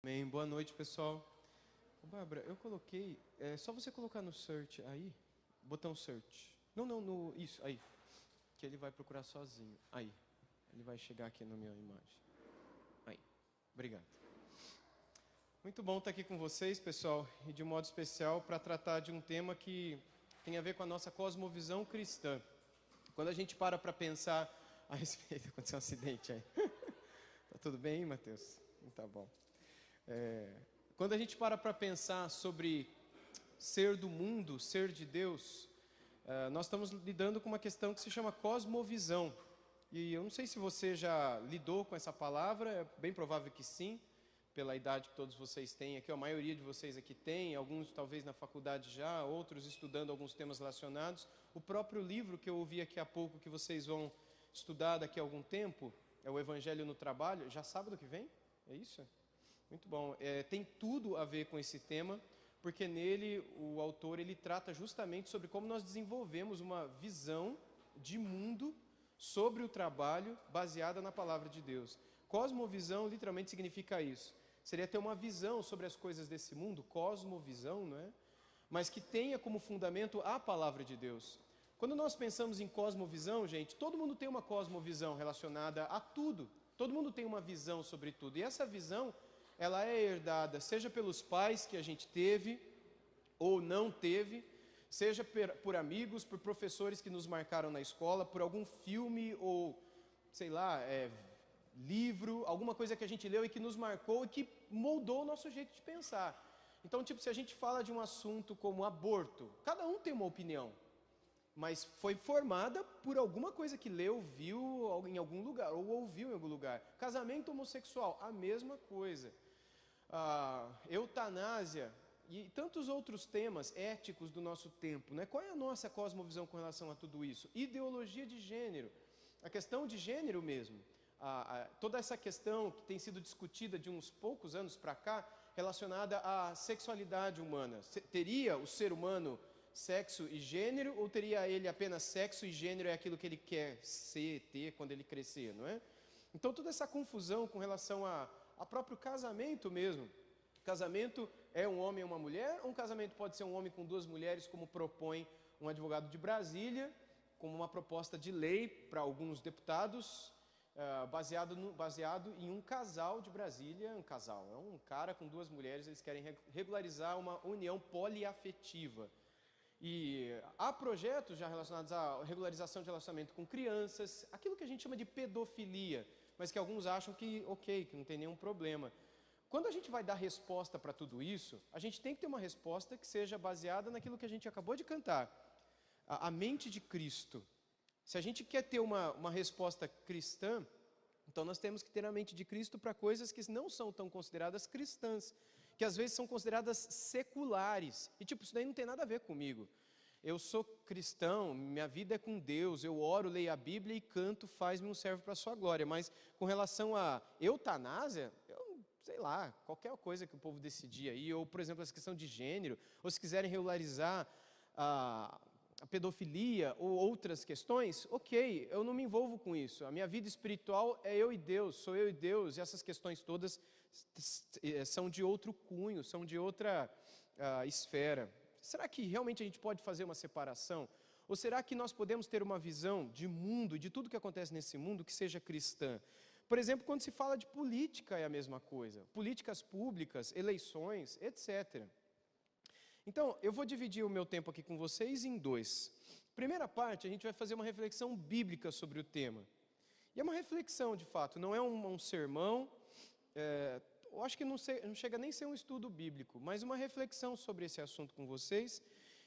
Bem, boa noite, pessoal. Ô, Bárbara, eu coloquei, só você colocar no search aí, botão search. Não, isso, aí, que ele vai procurar sozinho. Aí, ele vai chegar aqui na minha imagem. Aí, obrigado. Muito bom estar aqui com vocês, pessoal, e de um modo especial para tratar de um tema que tem a ver com a nossa cosmovisão cristã. Quando a gente para pensar a respeito, aconteceu um acidente aí. Tá tudo bem, Matheus? Tá bom. Quando a gente para pensar sobre ser do mundo, ser de Deus, nós estamos lidando com uma questão que se chama cosmovisão. E eu não sei se você já lidou com essa palavra, é bem provável que sim, pela idade que todos vocês têm aqui, a maioria de vocês aqui tem, alguns talvez na faculdade já, outros estudando alguns temas relacionados. O próprio livro que eu ouvi aqui há pouco, que vocês vão estudar daqui a algum tempo, é o Evangelho no Trabalho, já sábado que vem? É isso? Muito bom. Tem tudo a ver com esse tema, porque nele o autor ele trata justamente sobre como nós desenvolvemos uma visão de mundo sobre o trabalho baseada na palavra de Deus. Cosmovisão literalmente significa isso. Seria ter uma visão sobre as coisas desse mundo, cosmovisão, não é? Mas que tenha como fundamento a palavra de Deus. Quando nós pensamos em cosmovisão, gente, todo mundo tem uma cosmovisão relacionada a tudo. Todo mundo tem uma visão sobre tudo. E essa visão, ela é herdada seja pelos pais que a gente teve ou não teve, seja por amigos, por professores que nos marcaram na escola, por algum filme ou, sei lá, livro, alguma coisa que a gente leu e que nos marcou e que moldou o nosso jeito de pensar. Então, tipo, se a gente fala de um assunto como aborto, cada um tem uma opinião, mas foi formada por alguma coisa que leu, viu em algum lugar, ou ouviu em algum lugar. Casamento homossexual, a mesma coisa. Eutanásia e tantos outros temas éticos do nosso tempo, né? Qual é a nossa cosmovisão com relação a tudo isso? Ideologia de gênero, a questão de gênero mesmo, toda essa questão que tem sido discutida de uns poucos anos para cá, relacionada à sexualidade humana. Teria o ser humano sexo e gênero, ou teria ele apenas sexo e gênero é aquilo que ele quer ser, ter quando ele crescer, não é? Então toda essa confusão com relação a próprio casamento mesmo. Casamento é um homem e uma mulher, ou um casamento pode ser um homem com duas mulheres, como propõe um advogado de Brasília, como uma proposta de lei para alguns deputados, baseado em um casal de Brasília, um casal, é um cara com duas mulheres, eles querem regularizar uma união poliafetiva. E há projetos já relacionados à regularização de relacionamento com crianças, aquilo que a gente chama de pedofilia, mas que alguns acham que que não tem nenhum problema. Quando a gente vai dar resposta para tudo isso, a gente tem que ter uma resposta que seja baseada naquilo que a gente acabou de cantar, a mente de Cristo. Se a gente quer ter uma resposta cristã, então nós temos que ter a mente de Cristo para coisas que não são tão consideradas cristãs, que às vezes são consideradas seculares. E tipo, isso daí não tem nada a ver comigo. Eu sou cristão, minha vida é com Deus, eu oro, leio a Bíblia e canto, faz-me um servo para a sua glória. Mas com relação a eutanásia, eu sei lá, qualquer coisa que o povo decidir aí, ou por exemplo, essa questão de gênero, ou se quiserem regularizar a pedofilia ou outras questões, eu não me envolvo com isso. A minha vida espiritual é eu e Deus, sou eu e Deus, e essas questões todas são de outro cunho, são de outra esfera. Será que realmente a gente pode fazer uma separação? Ou será que nós podemos ter uma visão de mundo e de tudo que acontece nesse mundo que seja cristã? Por exemplo, quando se fala de política é a mesma coisa. Políticas públicas, eleições, etc. Então, eu vou dividir o meu tempo aqui com vocês em dois. Primeira parte, a gente vai fazer uma reflexão bíblica sobre o tema. E é uma reflexão, de fato, não é um sermão, eu acho que não chega nem a ser um estudo bíblico, mas uma reflexão sobre esse assunto com vocês.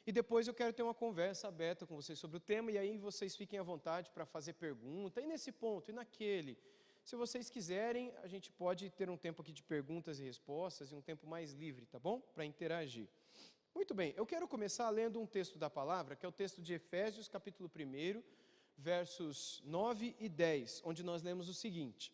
E depois eu quero ter uma conversa aberta com vocês sobre o tema, e aí vocês fiquem à vontade para fazer pergunta, e nesse ponto, e naquele. Se vocês quiserem, a gente pode ter um tempo aqui de perguntas e respostas, e um tempo mais livre, tá bom? Para interagir. Muito bem, eu quero começar lendo um texto da palavra, que é o texto de Efésios, capítulo 1, versos 9 e 10, onde nós lemos o seguinte: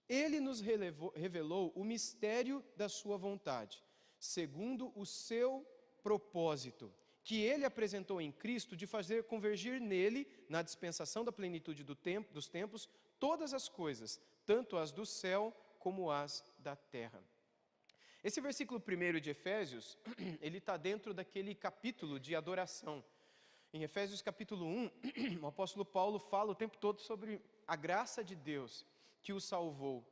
Ele nos revelou o mistério da sua vontade, segundo o seu propósito, que Ele apresentou em Cristo de fazer convergir nele, na dispensação da plenitude dos tempos, todas as coisas, tanto as do céu como as da terra. Esse versículo 1 de Efésios, ele está dentro daquele capítulo de adoração. Em Efésios capítulo 1, o apóstolo Paulo fala o tempo todo sobre a graça de Deus que o salvou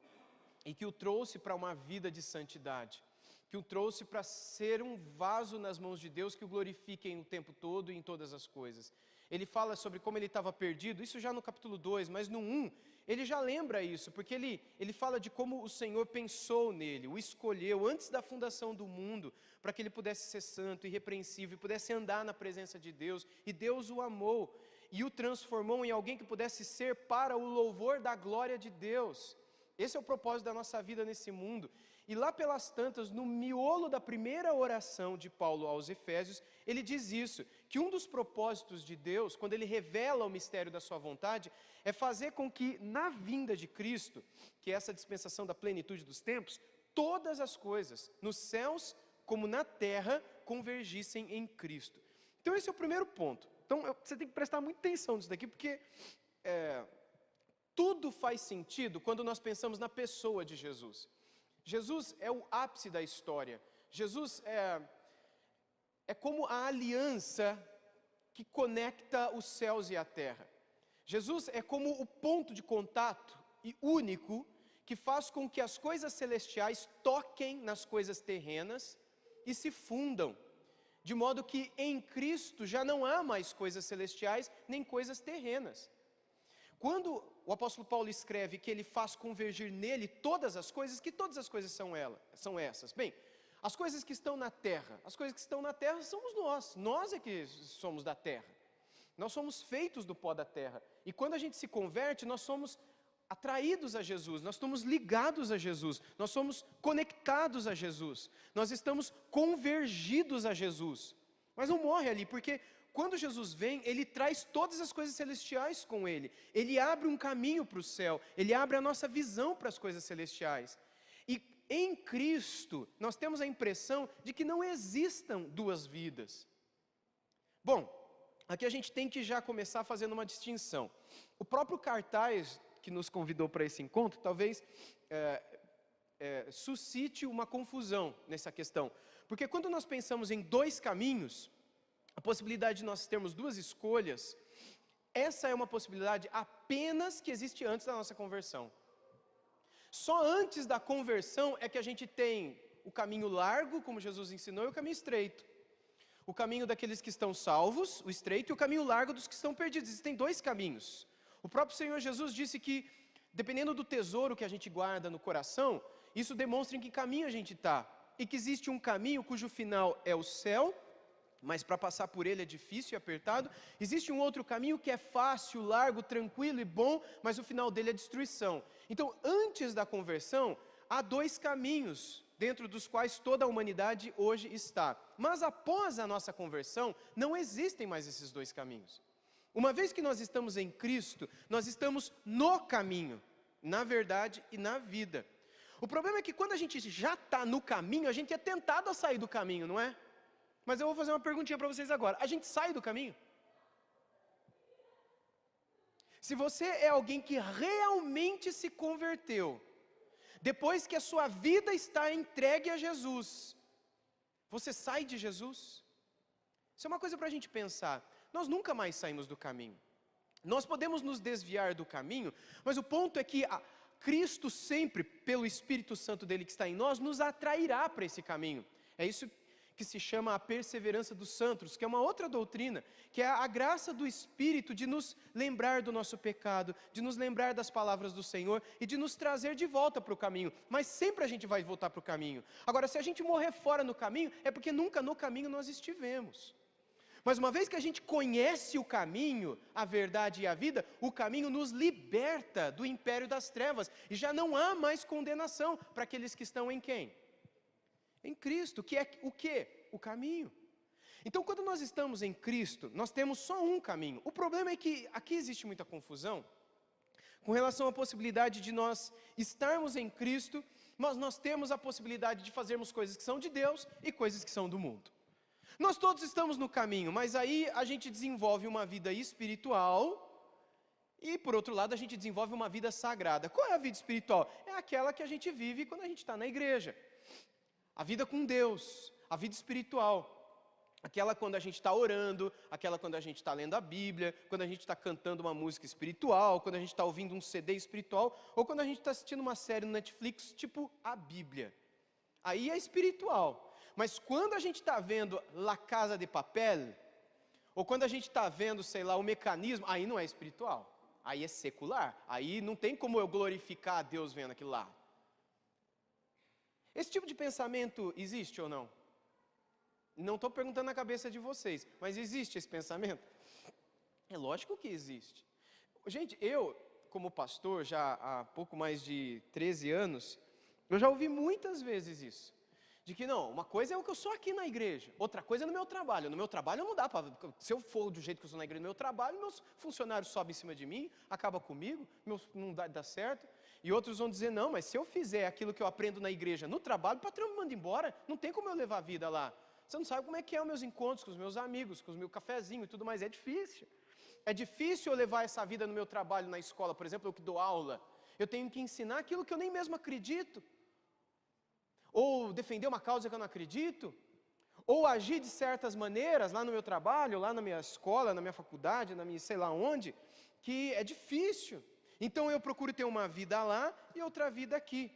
e que o trouxe para uma vida de santidade, que o trouxe para ser um vaso nas mãos de Deus que o glorifiquem o tempo todo e em todas as coisas. Ele fala sobre como ele estava perdido, isso já no capítulo 2, mas no 1, ele já lembra isso, porque ele fala de como o Senhor pensou nele, o escolheu antes da fundação do mundo, para que ele pudesse ser santo, irrepreensível, e pudesse andar na presença de Deus, e Deus o amou, e o transformou em alguém que pudesse ser para o louvor da glória de Deus. Esse é o propósito da nossa vida nesse mundo. E lá pelas tantas, no miolo da primeira oração de Paulo aos Efésios, ele diz isso, que um dos propósitos de Deus, quando ele revela o mistério da sua vontade, é fazer com que na vinda de Cristo, que é essa dispensação da plenitude dos tempos, todas as coisas, nos céus como na terra, convergissem em Cristo. Então esse é o primeiro ponto. Então você tem que prestar muita atenção nisso daqui, porque tudo faz sentido quando nós pensamos na pessoa de Jesus. Jesus é o ápice da história. Jesus é como a aliança que conecta os céus e a terra. Jesus é como o ponto de contato e único que faz com que as coisas celestiais toquem nas coisas terrenas e se fundam. De modo que em Cristo já não há mais coisas celestiais nem coisas terrenas. Quando o apóstolo Paulo escreve que ele faz convergir nele todas as coisas, que todas as coisas são essas? Bem, as coisas que estão na terra, somos nós é que somos da terra. Nós somos feitos do pó da terra. E quando a gente se converte, nós somos atraídos a Jesus, nós estamos ligados a Jesus, nós somos conectados a Jesus, nós estamos convergidos a Jesus. Mas não morre ali, porque quando Jesus vem, Ele traz todas as coisas celestiais com Ele. Ele abre um caminho para o céu, Ele abre a nossa visão para as coisas celestiais. E em Cristo, nós temos a impressão de que não existam duas vidas. Bom, aqui a gente tem que já começar fazendo uma distinção. O próprio cartaz que nos convidou para esse encontro, talvez suscite uma confusão nessa questão. Porque quando nós pensamos em dois caminhos, a possibilidade de nós termos duas escolhas, essa é uma possibilidade apenas que existe antes da nossa conversão. Só antes da conversão é que a gente tem o caminho largo, como Jesus ensinou, e o caminho estreito. O caminho daqueles que estão salvos, o estreito, e o caminho largo dos que estão perdidos. Existem dois caminhos. O próprio Senhor Jesus disse que, dependendo do tesouro que a gente guarda no coração, isso demonstra em que caminho a gente está. E que existe um caminho cujo final é o céu, mas para passar por ele é difícil e apertado. Existe um outro caminho que é fácil, largo, tranquilo e bom, mas o final dele é destruição. Então, antes da conversão, há dois caminhos, dentro dos quais toda a humanidade hoje está. Mas após a nossa conversão, não existem mais esses dois caminhos. Uma vez que nós estamos em Cristo, nós estamos no caminho, na verdade e na vida. O problema é que quando a gente já está no caminho, a gente é tentado a sair do caminho, não é? Mas eu vou fazer uma perguntinha para vocês agora. A gente sai do caminho? Se você é alguém que realmente se converteu, depois que a sua vida está entregue a Jesus, você sai de Jesus? Isso é uma coisa para a gente pensar. Nós nunca mais saímos do caminho. Nós podemos nos desviar do caminho, mas o ponto é que Cristo sempre, pelo Espírito Santo dele que está em nós, nos atrairá para esse caminho. É isso que se chama a perseverança dos santos, que é uma outra doutrina, que é a graça do Espírito de nos lembrar do nosso pecado, de nos lembrar das palavras do Senhor e de nos trazer de volta para o caminho. Mas sempre a gente vai voltar para o caminho. Agora, se a gente morrer fora no caminho, é porque nunca no caminho nós estivemos. Mas uma vez que a gente conhece o caminho, a verdade e a vida, o caminho nos liberta do império das trevas. E já não há mais condenação para aqueles que estão em quem? Em Cristo, que é o quê? O caminho. Então, quando nós estamos em Cristo, nós temos só um caminho. O problema é que aqui existe muita confusão com relação à possibilidade de nós estarmos em Cristo, mas nós temos a possibilidade de fazermos coisas que são de Deus e coisas que são do mundo. Nós todos estamos no caminho, mas aí a gente desenvolve uma vida espiritual e, por outro lado, a gente desenvolve uma vida sagrada. Qual é a vida espiritual? É aquela que a gente vive quando a gente está na igreja. A vida com Deus, a vida espiritual. Aquela quando a gente está orando, aquela quando a gente está lendo a Bíblia, quando a gente está cantando uma música espiritual, quando a gente está ouvindo um CD espiritual, ou quando a gente está assistindo uma série no Netflix, tipo a Bíblia. Aí é espiritual. Mas quando a gente está vendo La Casa de Papel, ou quando a gente está vendo, sei lá, o Mecanismo, aí não é espiritual. Aí é secular. Aí não tem como eu glorificar a Deus vendo aquilo lá. Esse tipo de pensamento existe ou não? Não estou perguntando na cabeça de vocês, mas existe esse pensamento? É lógico que existe. Gente, eu, como pastor, já há pouco mais de 13 anos, eu já ouvi muitas vezes isso. De que não, uma coisa é o que eu sou aqui na igreja, outra coisa é no meu trabalho. No meu trabalho não dá para... Se eu for do jeito que eu sou na igreja no meu trabalho, meus funcionários sobem em cima de mim, acaba comigo, não dá certo. E outros vão dizer, não, mas se eu fizer aquilo que eu aprendo na igreja no trabalho, o patrão me manda embora, não tem como eu levar a vida lá. Você não sabe como é que é os meus encontros com os meus amigos, com os meus cafezinhos e tudo mais, é difícil. É difícil eu levar essa vida no meu trabalho na escola, por exemplo, eu que dou aula. Eu tenho que ensinar aquilo que eu nem mesmo acredito. Ou defender uma causa que eu não acredito. Ou agir de certas maneiras lá no meu trabalho, lá na minha escola, na minha faculdade, na minha sei lá onde, que é difícil. Então eu procuro ter uma vida lá e outra vida aqui.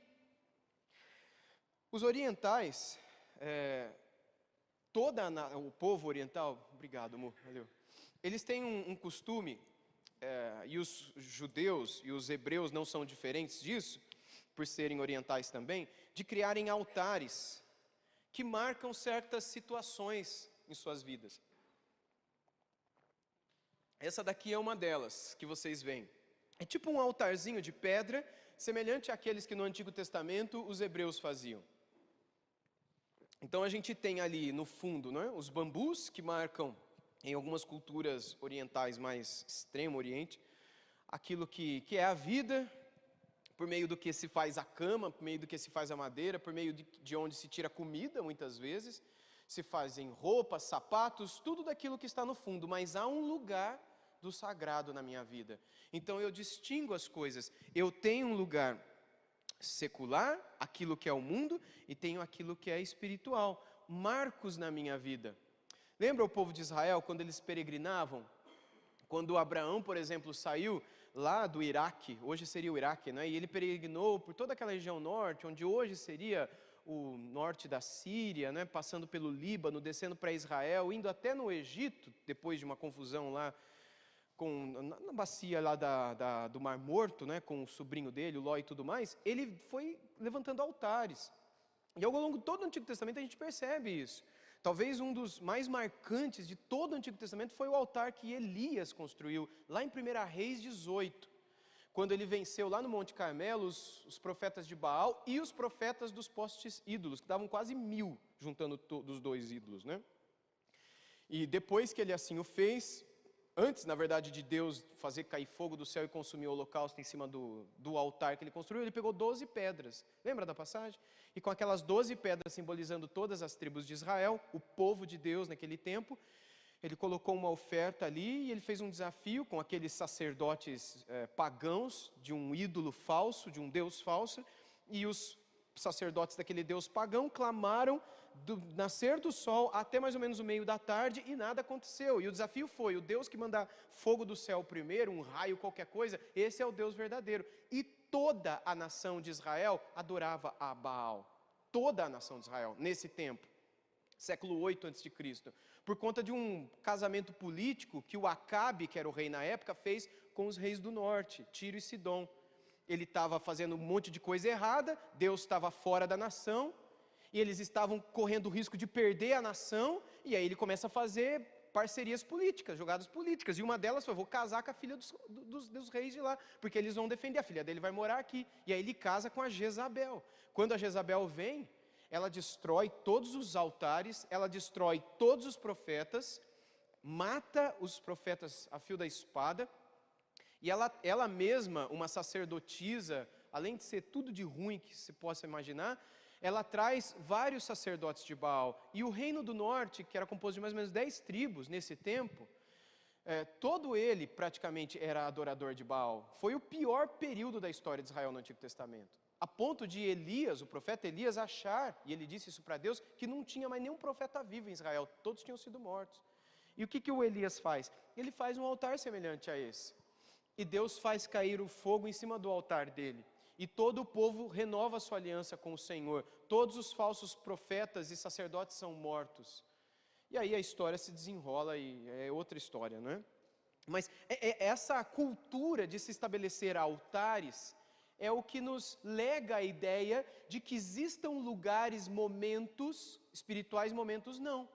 Os orientais... o povo oriental, obrigado amor, valeu. Eles têm um costume, e os judeus e os hebreus não são diferentes disso, por serem orientais também, de criarem altares que marcam certas situações em suas vidas. Essa daqui é uma delas que vocês veem. É tipo um altarzinho de pedra, semelhante àqueles que no Antigo Testamento os hebreus faziam. Então a gente tem ali no fundo, né, os bambus que marcam em algumas culturas orientais mais extremo oriente, aquilo que é a vida, por meio do que se faz a cama, por meio do que se faz a madeira, por meio de onde se tira comida muitas vezes, se fazem roupas, sapatos, tudo daquilo que está no fundo, mas há um lugar do sagrado na minha vida. Então eu distingo as coisas, eu tenho um lugar secular, aquilo que é o mundo, e tenho aquilo que é espiritual, marcos na minha vida. Lembra o povo de Israel, quando eles peregrinavam? Quando Abraão, por exemplo, saiu lá do Iraque, hoje seria o Iraque, né? E ele peregrinou por toda aquela região norte, onde hoje seria o norte da Síria, né? Passando pelo Líbano, descendo para Israel, indo até no Egito, depois de uma confusão lá, na bacia lá do Mar Morto, né, com o sobrinho dele, o Ló e tudo mais, ele foi levantando altares. E ao longo de todo o Antigo Testamento a gente percebe isso. Talvez um dos mais marcantes de todo o Antigo Testamento foi o altar que Elias construiu, lá em 1 Reis 18, quando ele venceu lá no Monte Carmelo os profetas de Baal e os profetas dos postes ídolos, que davam quase 1000, juntando dos dois ídolos, né? E depois que ele assim o fez... Antes, na verdade, de Deus fazer cair fogo do céu e consumir o holocausto em cima do altar que ele construiu, ele pegou 12 pedras. Lembra da passagem? E com aquelas 12 pedras simbolizando todas as tribos de Israel, o povo de Deus naquele tempo, ele colocou uma oferta ali e ele fez um desafio com aqueles sacerdotes pagãos de um ídolo falso, de um Deus falso, e os sacerdotes daquele Deus pagão clamaram do nascer do sol até mais ou menos o meio da tarde e nada aconteceu. E o desafio foi, o Deus que mandar fogo do céu primeiro, um raio, qualquer coisa, esse é o Deus verdadeiro. E toda a nação de Israel adorava a Baal. Toda a nação de Israel, nesse tempo, século 8 a.C., por conta de um casamento político que o Acabe, que era o rei na época, fez com os reis do norte, Tiro e Sidom. Ele estava fazendo um monte de coisa errada, Deus estava fora da nação, e eles estavam correndo o risco de perder a nação, e aí ele começa a fazer parcerias políticas, jogadas políticas, e uma delas foi, vou casar com a filha dos reis de lá, porque eles vão defender, a filha dele vai morar aqui, e aí ele casa com a Jezabel. Quando a Jezabel vem, ela destrói todos os altares, ela destrói todos os profetas, mata os profetas a fio da espada, e ela mesma, uma sacerdotisa, além de ser tudo de ruim que se possa imaginar, ela traz vários sacerdotes de Baal. E o reino do norte, que era composto de mais ou menos 10 tribos nesse tempo, todo ele praticamente era adorador de Baal. Foi o pior período da história de Israel no Antigo Testamento. a ponto de Elias, o profeta Elias, achar, e ele disse isso para Deus, que não tinha mais nenhum profeta vivo em Israel, todos tinham sido mortos. E o que o Elias faz? Ele faz um altar semelhante a esse. E Deus faz cair o fogo em cima do altar dele. E todo o povo renova a sua aliança com o Senhor. Todos os falsos profetas e sacerdotes são mortos. E aí a história se desenrola e é outra história, não é? Mas essa cultura de se estabelecer altares é o que nos lega a ideia de que existam lugares, momentos espirituais, momentos não.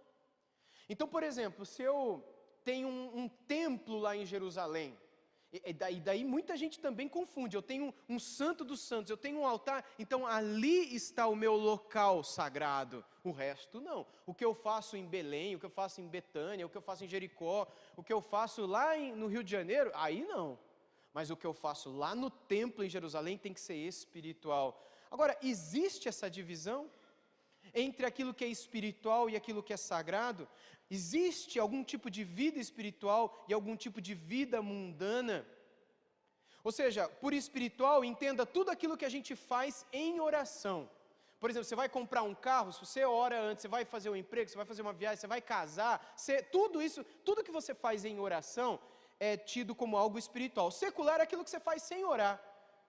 Então, por exemplo, se eu tenho um templo lá em Jerusalém, e daí muita gente também confunde, eu tenho um santo dos santos, eu tenho um altar, então ali está o meu local sagrado, o resto não. O que eu faço em Belém, o que eu faço em Betânia, o que eu faço em Jericó, o que eu faço lá no Rio de Janeiro, aí não. Mas o que eu faço lá no templo em Jerusalém tem que ser espiritual. Agora, existe essa divisão entre aquilo que é espiritual e aquilo que é sagrado? Existe algum tipo de vida espiritual e algum tipo de vida mundana? Ou seja, por espiritual, entenda tudo aquilo que a gente faz em oração. Por exemplo, você vai comprar um carro, se você ora antes, você vai fazer um emprego, você vai fazer uma viagem, você vai casar, tudo isso, tudo que você faz em oração é tido como algo espiritual. Secular é aquilo que você faz sem orar.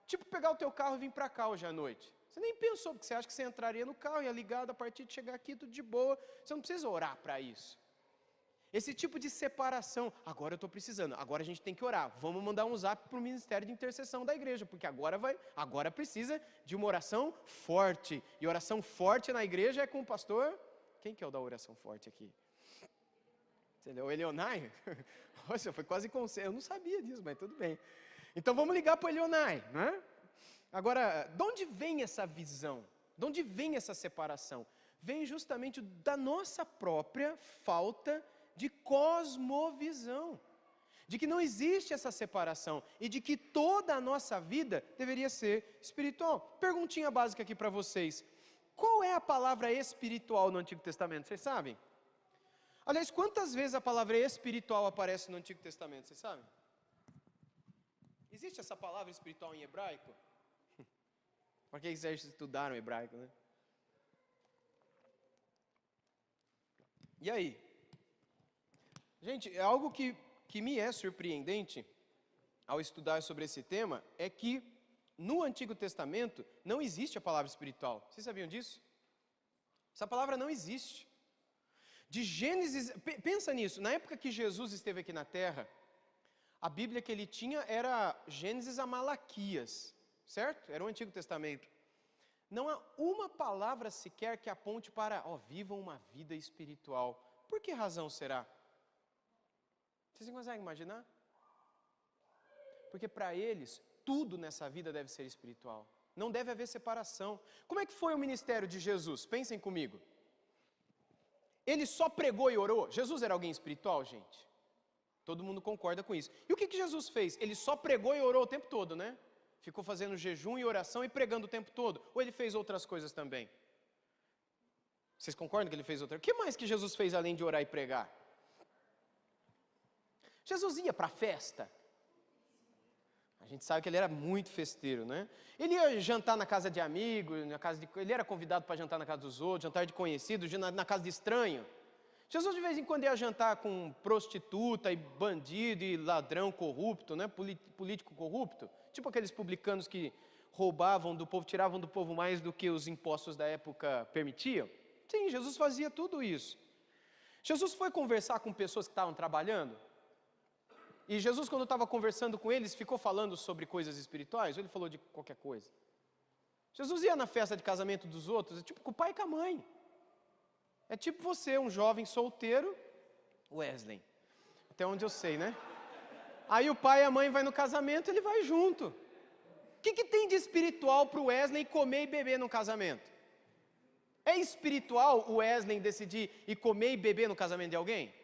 Tipo pegar o teu carro e vir para cá hoje à noite. Você nem pensou, porque você acha que você entraria no carro, ia ligado, a partir de chegar aqui, tudo de boa. Você não precisa orar para isso. Esse tipo de separação, agora eu estou precisando, agora a gente tem que orar. Vamos mandar um zap para o Ministério de Intercessão da igreja, porque agora precisa de uma oração forte. E oração forte na igreja é com o pastor. Quem que é o da oração forte aqui? O Elionai? Nossa, foi quase conselho. Eu não sabia disso, mas tudo bem. Então vamos ligar para o Elionai, né? Agora, de onde vem essa visão? De onde vem essa separação? Vem justamente da nossa própria falta de cosmovisão, de que não existe essa separação e de que toda a nossa vida deveria ser espiritual. Perguntinha básica aqui para vocês: qual é a palavra espiritual no Antigo Testamento? Vocês sabem? Aliás, quantas vezes a palavra espiritual aparece no Antigo Testamento? Vocês sabem? Existe essa palavra espiritual em hebraico? Para que vocês estudaram hebraico, né? E aí? Gente, é algo que me é surpreendente ao estudar sobre esse tema, é que no Antigo Testamento não existe a palavra espiritual. Vocês sabiam disso? Essa palavra não existe. De Gênesis, pensa nisso, na época que Jesus esteve aqui na Terra, a Bíblia que ele tinha era Gênesis a Malaquias, certo? Era o Antigo Testamento. Não há uma palavra sequer que aponte para, vivam uma vida espiritual. Por que razão será? Vocês conseguem imaginar? Porque para eles, tudo nessa vida deve ser espiritual. Não deve haver separação. Como é que foi o ministério de Jesus? Pensem comigo. Ele só pregou e orou? Jesus era alguém espiritual, gente? Todo mundo concorda com isso. E o que Jesus fez? Ele só pregou e orou o tempo todo, né? Ficou fazendo jejum e oração e pregando o tempo todo. Ou ele fez outras coisas também? Vocês concordam que ele fez outras? O que mais que Jesus fez além de orar e pregar? Jesus ia para a festa. A gente sabe que ele era muito festeiro, né? Ele ia jantar na casa de amigos, ele era convidado para jantar na casa dos outros, jantar de conhecidos, na casa de estranho. Jesus de vez em quando ia jantar com prostituta e bandido e ladrão corrupto, né? Político corrupto. Tipo aqueles publicanos que roubavam do povo, tiravam do povo mais do que os impostos da época permitiam. Sim, Jesus fazia tudo isso. Jesus foi conversar com pessoas que estavam trabalhando. E Jesus, quando estava conversando com eles, ficou falando sobre coisas espirituais, ou ele falou de qualquer coisa? Jesus ia na festa de casamento dos outros, tipo com o pai e com a mãe. É tipo você, um jovem solteiro, Wesley, até onde eu sei, né? Aí o pai e a mãe vai no casamento, ele vai junto. O que tem de espiritual para o Wesley comer e beber no casamento? É espiritual o Wesley decidir ir comer e beber no casamento de alguém?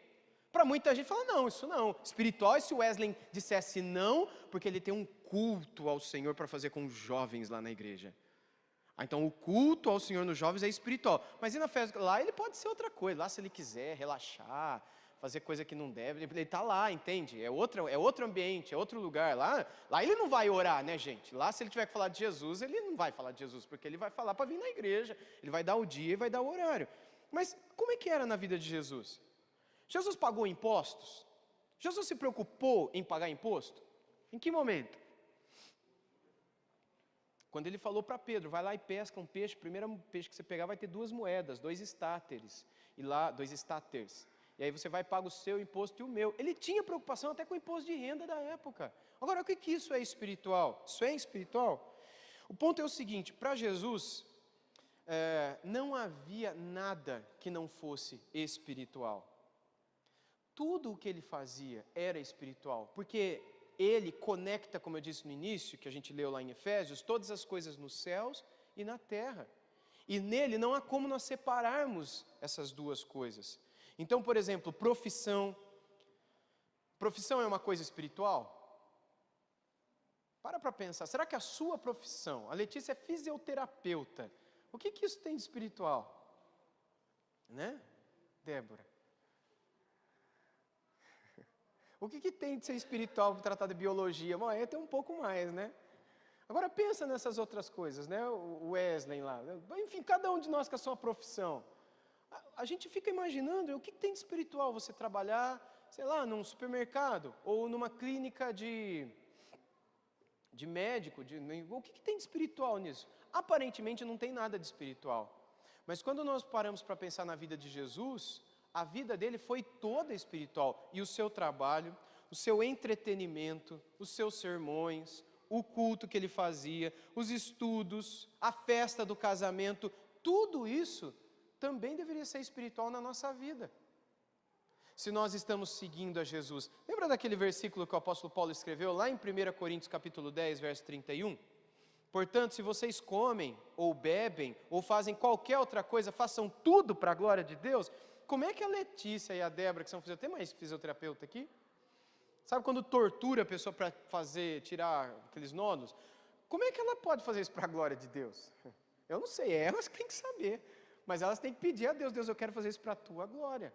Para muita gente fala, não, isso não. Espiritual é se o Wesley dissesse não, porque ele tem um culto ao Senhor para fazer com os jovens lá na igreja. Então o culto ao Senhor nos jovens é espiritual. Mas e na festa? Lá ele pode ser outra coisa. Lá se ele quiser relaxar, fazer coisa que não deve, ele está lá, entende? É outro ambiente, é outro lugar. Lá ele não vai orar, né, gente? Lá, se ele tiver que falar de Jesus, ele não vai falar de Jesus, porque ele vai falar para vir na igreja, ele vai dar o dia e vai dar o horário. Mas como é que era na vida de Jesus? Jesus pagou impostos? Jesus se preocupou em pagar imposto? Em que momento? Quando ele falou para Pedro, vai lá e pesca um peixe, o primeiro peixe que você pegar vai ter 2 moedas, 2 estáteres, 2 estáteres. E aí você vai e paga o seu imposto e o meu. Ele tinha preocupação até com o imposto de renda da época. Agora, o que isso é espiritual? Isso é espiritual? O ponto é o seguinte, para Jesus, não havia nada que não fosse espiritual. Tudo o que ele fazia era espiritual, porque ele conecta, como eu disse no início, que a gente leu lá em Efésios, todas as coisas nos céus e na terra. E nele não há como nós separarmos essas duas coisas. Então, por exemplo, profissão. Profissão é uma coisa espiritual? Para pensar, será que a sua profissão, a Letícia é fisioterapeuta, o que isso tem de espiritual? Né, Débora? O que tem de ser espiritual para tratar de biologia? Bom, aí tem um pouco mais, né? Agora pensa nessas outras coisas, né? O Wesley lá. Enfim, cada um de nós com a sua profissão. A gente fica imaginando o que tem de espiritual você trabalhar, sei lá, num supermercado ou numa clínica de médico. O que tem de espiritual nisso? Aparentemente não tem nada de espiritual. Mas quando nós paramos para pensar na vida de Jesus, a vida dele foi toda espiritual. E o seu trabalho, o seu entretenimento, os seus sermões, o culto que ele fazia, os estudos, a festa do casamento, tudo isso também deveria ser espiritual na nossa vida. Se nós estamos seguindo a Jesus. Lembra daquele versículo que o apóstolo Paulo escreveu lá em 1 Coríntios capítulo 10, verso 31? Portanto, se vocês comem, ou bebem, ou fazem qualquer outra coisa, façam tudo para a glória de Deus. Como é que a Letícia e a Débora, que são tem mais fisioterapeuta aqui? Sabe quando tortura a pessoa para tirar aqueles nódulos? Como é que ela pode fazer isso para a glória de Deus? Eu não sei, elas têm que saber. Mas elas têm que pedir a Deus, Deus, eu quero fazer isso para a tua glória.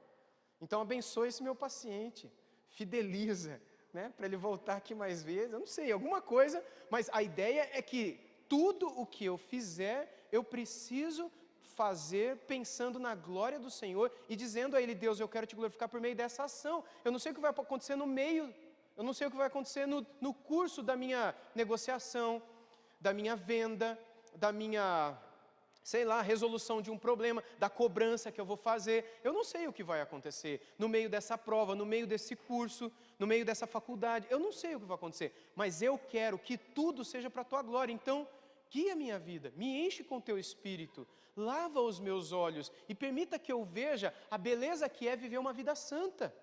Então abençoe esse meu paciente, fideliza, né, para ele voltar aqui mais vezes. Eu não sei, alguma coisa, mas a ideia é que tudo o que eu fizer, eu preciso fazer pensando na glória do Senhor e dizendo a Ele, Deus, eu quero te glorificar por meio dessa ação. Eu não sei o que vai acontecer no meio, eu não sei o que vai acontecer no curso da minha negociação, da minha venda, da minha, sei lá, resolução de um problema, da cobrança que eu vou fazer. Eu não sei o que vai acontecer no meio dessa prova, no meio desse curso, no meio dessa faculdade. Eu não sei o que vai acontecer, mas eu quero que tudo seja para a tua glória. Então, guia a minha vida, me enche com teu Espírito, lava os meus olhos e permita que eu veja a beleza que é viver uma vida santa.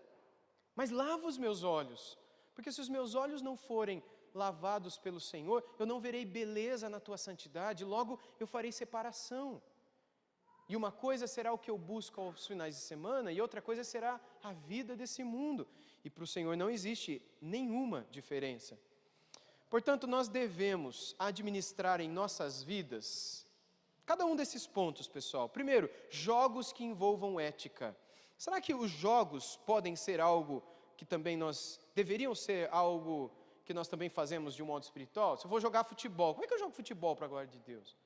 Mas lava os meus olhos, porque se os meus olhos não forem lavados pelo Senhor, eu não verei beleza na tua santidade, logo eu farei separação. E uma coisa será o que eu busco aos finais de semana, e outra coisa será a vida desse mundo. E para o Senhor não existe nenhuma diferença. Portanto, nós devemos administrar em nossas vidas cada um desses pontos, pessoal. Primeiro, jogos que envolvam ética. Será que os jogos podem ser algo que também deveriam ser algo que nós também fazemos de um modo espiritual? Se eu vou jogar futebol, como é que eu jogo futebol para a glória de Deus?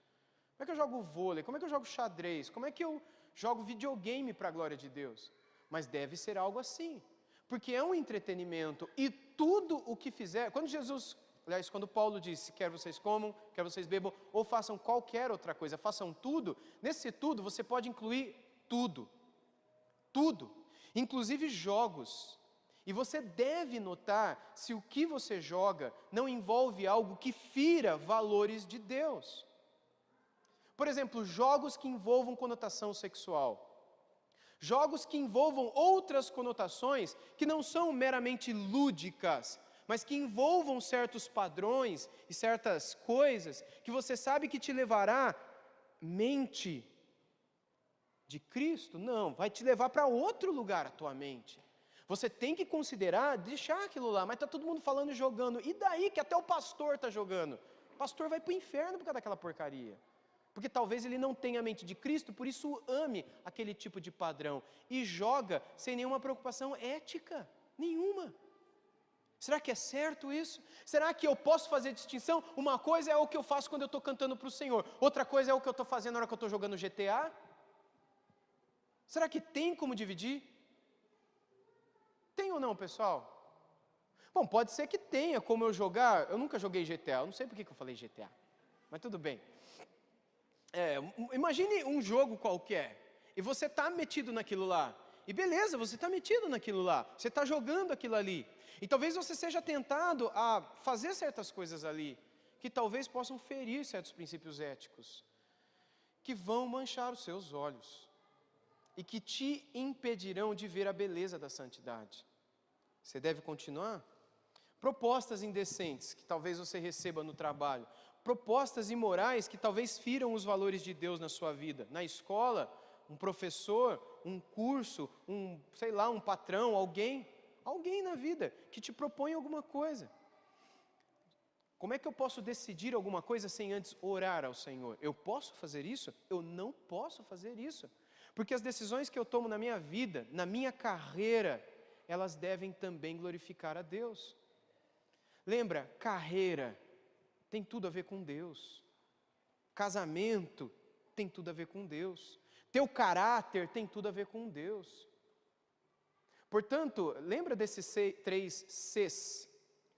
Como é que eu jogo vôlei? Como é que eu jogo xadrez? Como é que eu jogo videogame para a glória de Deus? Mas deve ser algo assim, porque é um entretenimento e tudo o que fizer, quando Paulo disse, quer vocês comam, quer vocês bebam, ou façam qualquer outra coisa, façam tudo, nesse tudo você pode incluir tudo, inclusive jogos. E você deve notar se o que você joga não envolve algo que fira valores de Deus. Por exemplo, jogos que envolvam conotação sexual. Jogos que envolvam outras conotações que não são meramente lúdicas, mas que envolvam certos padrões e certas coisas que você sabe que te levará mente de Cristo. Não, vai te levar para outro lugar a tua mente. Você tem que considerar, deixar aquilo lá, mas está todo mundo falando e jogando. E daí que até o pastor está jogando? O pastor vai para o inferno por causa daquela porcaria. Porque talvez ele não tenha a mente de Cristo, por isso ame aquele tipo de padrão. E joga sem nenhuma preocupação ética, nenhuma. Será que é certo isso? Será que eu posso fazer distinção? Uma coisa é o que eu faço quando eu estou cantando para o Senhor. Outra coisa é o que eu estou fazendo na hora que eu estou jogando GTA. Será que tem como dividir? Tem ou não, pessoal? Bom, pode ser que tenha como eu jogar. Eu nunca joguei GTA, eu não sei por que eu falei GTA. Mas tudo bem. Imagine um jogo qualquer. E você está metido naquilo lá. E beleza, você está metido naquilo lá. Você está jogando aquilo ali. E talvez você seja tentado a fazer certas coisas ali, que talvez possam ferir certos princípios éticos, que vão manchar os seus olhos, e que te impedirão de ver a beleza da santidade. Você deve continuar? Propostas indecentes, que talvez você receba no trabalho. Propostas imorais, que talvez firam os valores de Deus na sua vida. Na escola, um professor, um curso, um patrão, alguém na vida que te propõe alguma coisa. Como é que eu posso decidir alguma coisa sem antes orar ao Senhor? Eu posso fazer isso? Eu não posso fazer isso. Porque as decisões que eu tomo na minha vida, na minha carreira, elas devem também glorificar a Deus. Lembra, carreira tem tudo a ver com Deus. Casamento tem tudo a ver com Deus. Teu caráter tem tudo a ver com Deus. Portanto, lembra desses 3 Cs?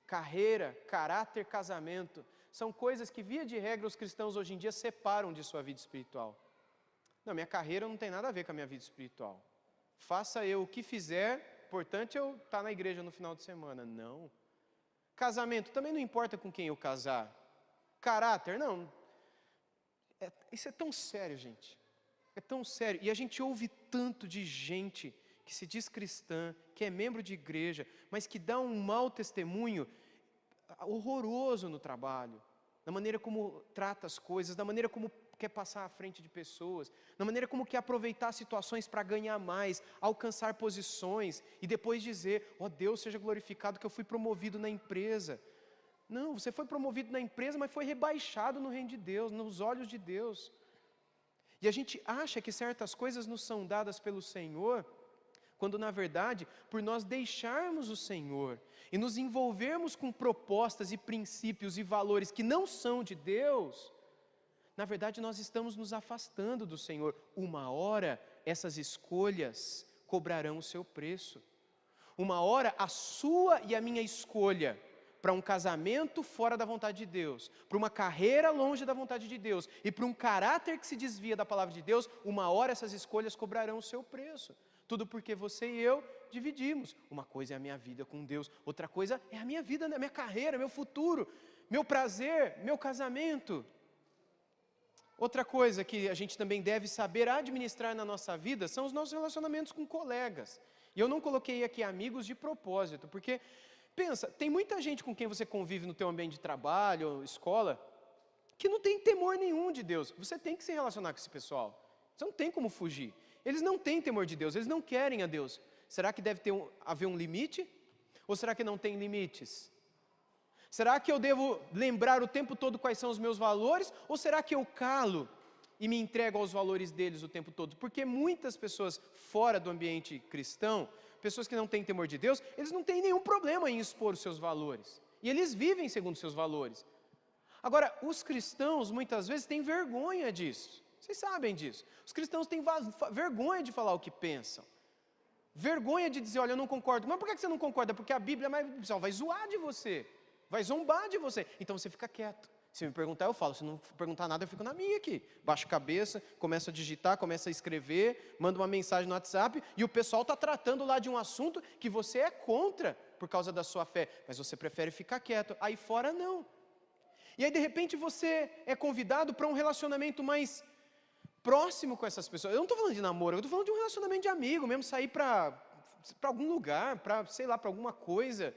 Carreira, caráter, casamento. São coisas que, via de regra, os cristãos hoje em dia separam de sua vida espiritual. Não, minha carreira não tem nada a ver com a minha vida espiritual. Faça eu o que fizer, importante eu estar na igreja no final de semana. Não. Casamento, também não importa com quem eu casar. Caráter, não. Isso é tão sério, gente. É tão sério. E a gente ouve tanto de gente que se diz cristã, que é membro de igreja, mas que dá um mau testemunho horroroso no trabalho, na maneira como trata as coisas, na maneira como quer passar à frente de pessoas, na maneira como quer aproveitar situações para ganhar mais, alcançar posições e depois dizer, ó Deus seja glorificado que eu fui promovido na empresa. Não, você foi promovido na empresa, mas foi rebaixado no reino de Deus, nos olhos de Deus. E a gente acha que certas coisas nos são dadas pelo Senhor, quando na verdade, por nós deixarmos o Senhor e nos envolvermos com propostas e princípios e valores que não são de Deus, na verdade nós estamos nos afastando do Senhor. Uma hora essas escolhas cobrarão o seu preço. Uma hora a sua e a minha escolha para um casamento fora da vontade de Deus, para uma carreira longe da vontade de Deus e para um caráter que se desvia da palavra de Deus, uma hora essas escolhas cobrarão o seu preço. Tudo porque você e eu dividimos. Uma coisa é a minha vida com Deus, outra coisa é a minha vida, a minha carreira, meu futuro, meu prazer, meu casamento. Outra coisa que a gente também deve saber administrar na nossa vida são os nossos relacionamentos com colegas. E eu não coloquei aqui amigos de propósito, porque, pensa, tem muita gente com quem você convive no teu ambiente de trabalho, escola, que não tem temor nenhum de Deus. Você tem que se relacionar com esse pessoal. Você não tem como fugir. Eles não têm temor de Deus, eles não querem a Deus. Será que deve haver um limite? Ou será que não tem limites? Será que eu devo lembrar o tempo todo quais são os meus valores? Ou será que eu calo e me entrego aos valores deles o tempo todo? Porque muitas pessoas fora do ambiente cristão, pessoas que não têm temor de Deus, eles não têm nenhum problema em expor os seus valores. E eles vivem segundo os seus valores. Agora, os cristãos muitas vezes têm vergonha disso. Vocês sabem disso. Os cristãos têm vergonha de falar o que pensam. Vergonha de dizer, olha, eu não concordo. Mas por que você não concorda? Porque a Bíblia o pessoal vai zoar de você. Vai zombar de você. Então você fica quieto. Se me perguntar, eu falo. Se não perguntar nada, eu fico na minha aqui. Baixo a cabeça, começo a digitar, começo a escrever, mando uma mensagem no WhatsApp e o pessoal está tratando lá de um assunto que você é contra por causa da sua fé. Mas você prefere ficar quieto. Aí fora, não. E aí, de repente, você é convidado para um relacionamento mais próximo com essas pessoas. Eu não estou falando de namoro, eu estou falando de um relacionamento de amigo, mesmo sair para algum lugar, para, sei lá, para alguma coisa.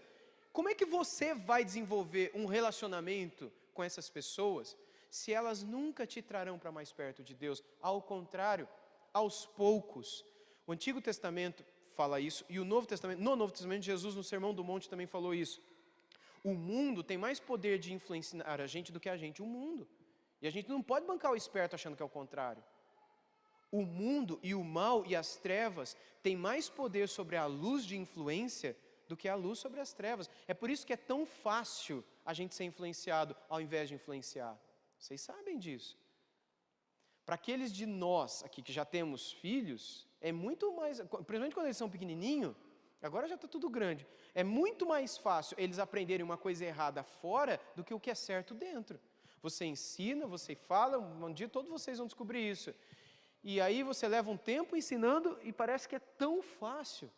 Como é que você vai desenvolver um relacionamento com essas pessoas se elas nunca te trarão para mais perto de Deus? Ao contrário, aos poucos. O Antigo Testamento fala isso e no Novo Testamento, Jesus no Sermão do Monte também falou isso. O mundo tem mais poder de influenciar a gente do que a gente, o mundo. E a gente não pode bancar o esperto achando que é o contrário. O mundo e o mal e as trevas têm mais poder sobre a luz de influência do que a luz sobre as trevas. É por isso que é tão fácil a gente ser influenciado ao invés de influenciar. Vocês sabem disso. Para aqueles de nós aqui que já temos filhos, é muito mais, principalmente quando eles são pequenininhos, agora já está tudo grande, é muito mais fácil eles aprenderem uma coisa errada fora do que o que é certo dentro. Você ensina, você fala, um dia todos vocês vão descobrir isso. E aí você leva um tempo ensinando e parece que é tão fácil.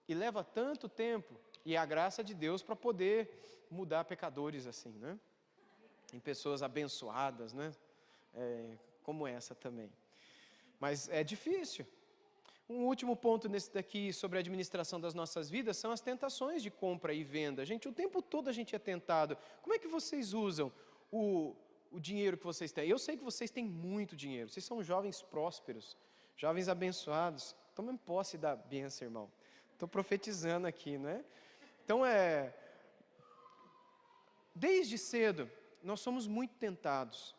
E leva tanto tempo. E é a graça de Deus para poder mudar pecadores assim, né? Em pessoas abençoadas, né? Como essa também. Mas é difícil. Um último ponto nesse daqui sobre a administração das nossas vidas são as tentações de compra e venda. Gente, o tempo todo a gente é tentado. Como é que vocês usam o dinheiro que vocês têm? Eu sei que vocês têm muito dinheiro. Vocês são jovens prósperos, jovens abençoados. Tomem posse da bênção, irmão. Estou profetizando aqui, não é? Então, desde cedo, nós somos muito tentados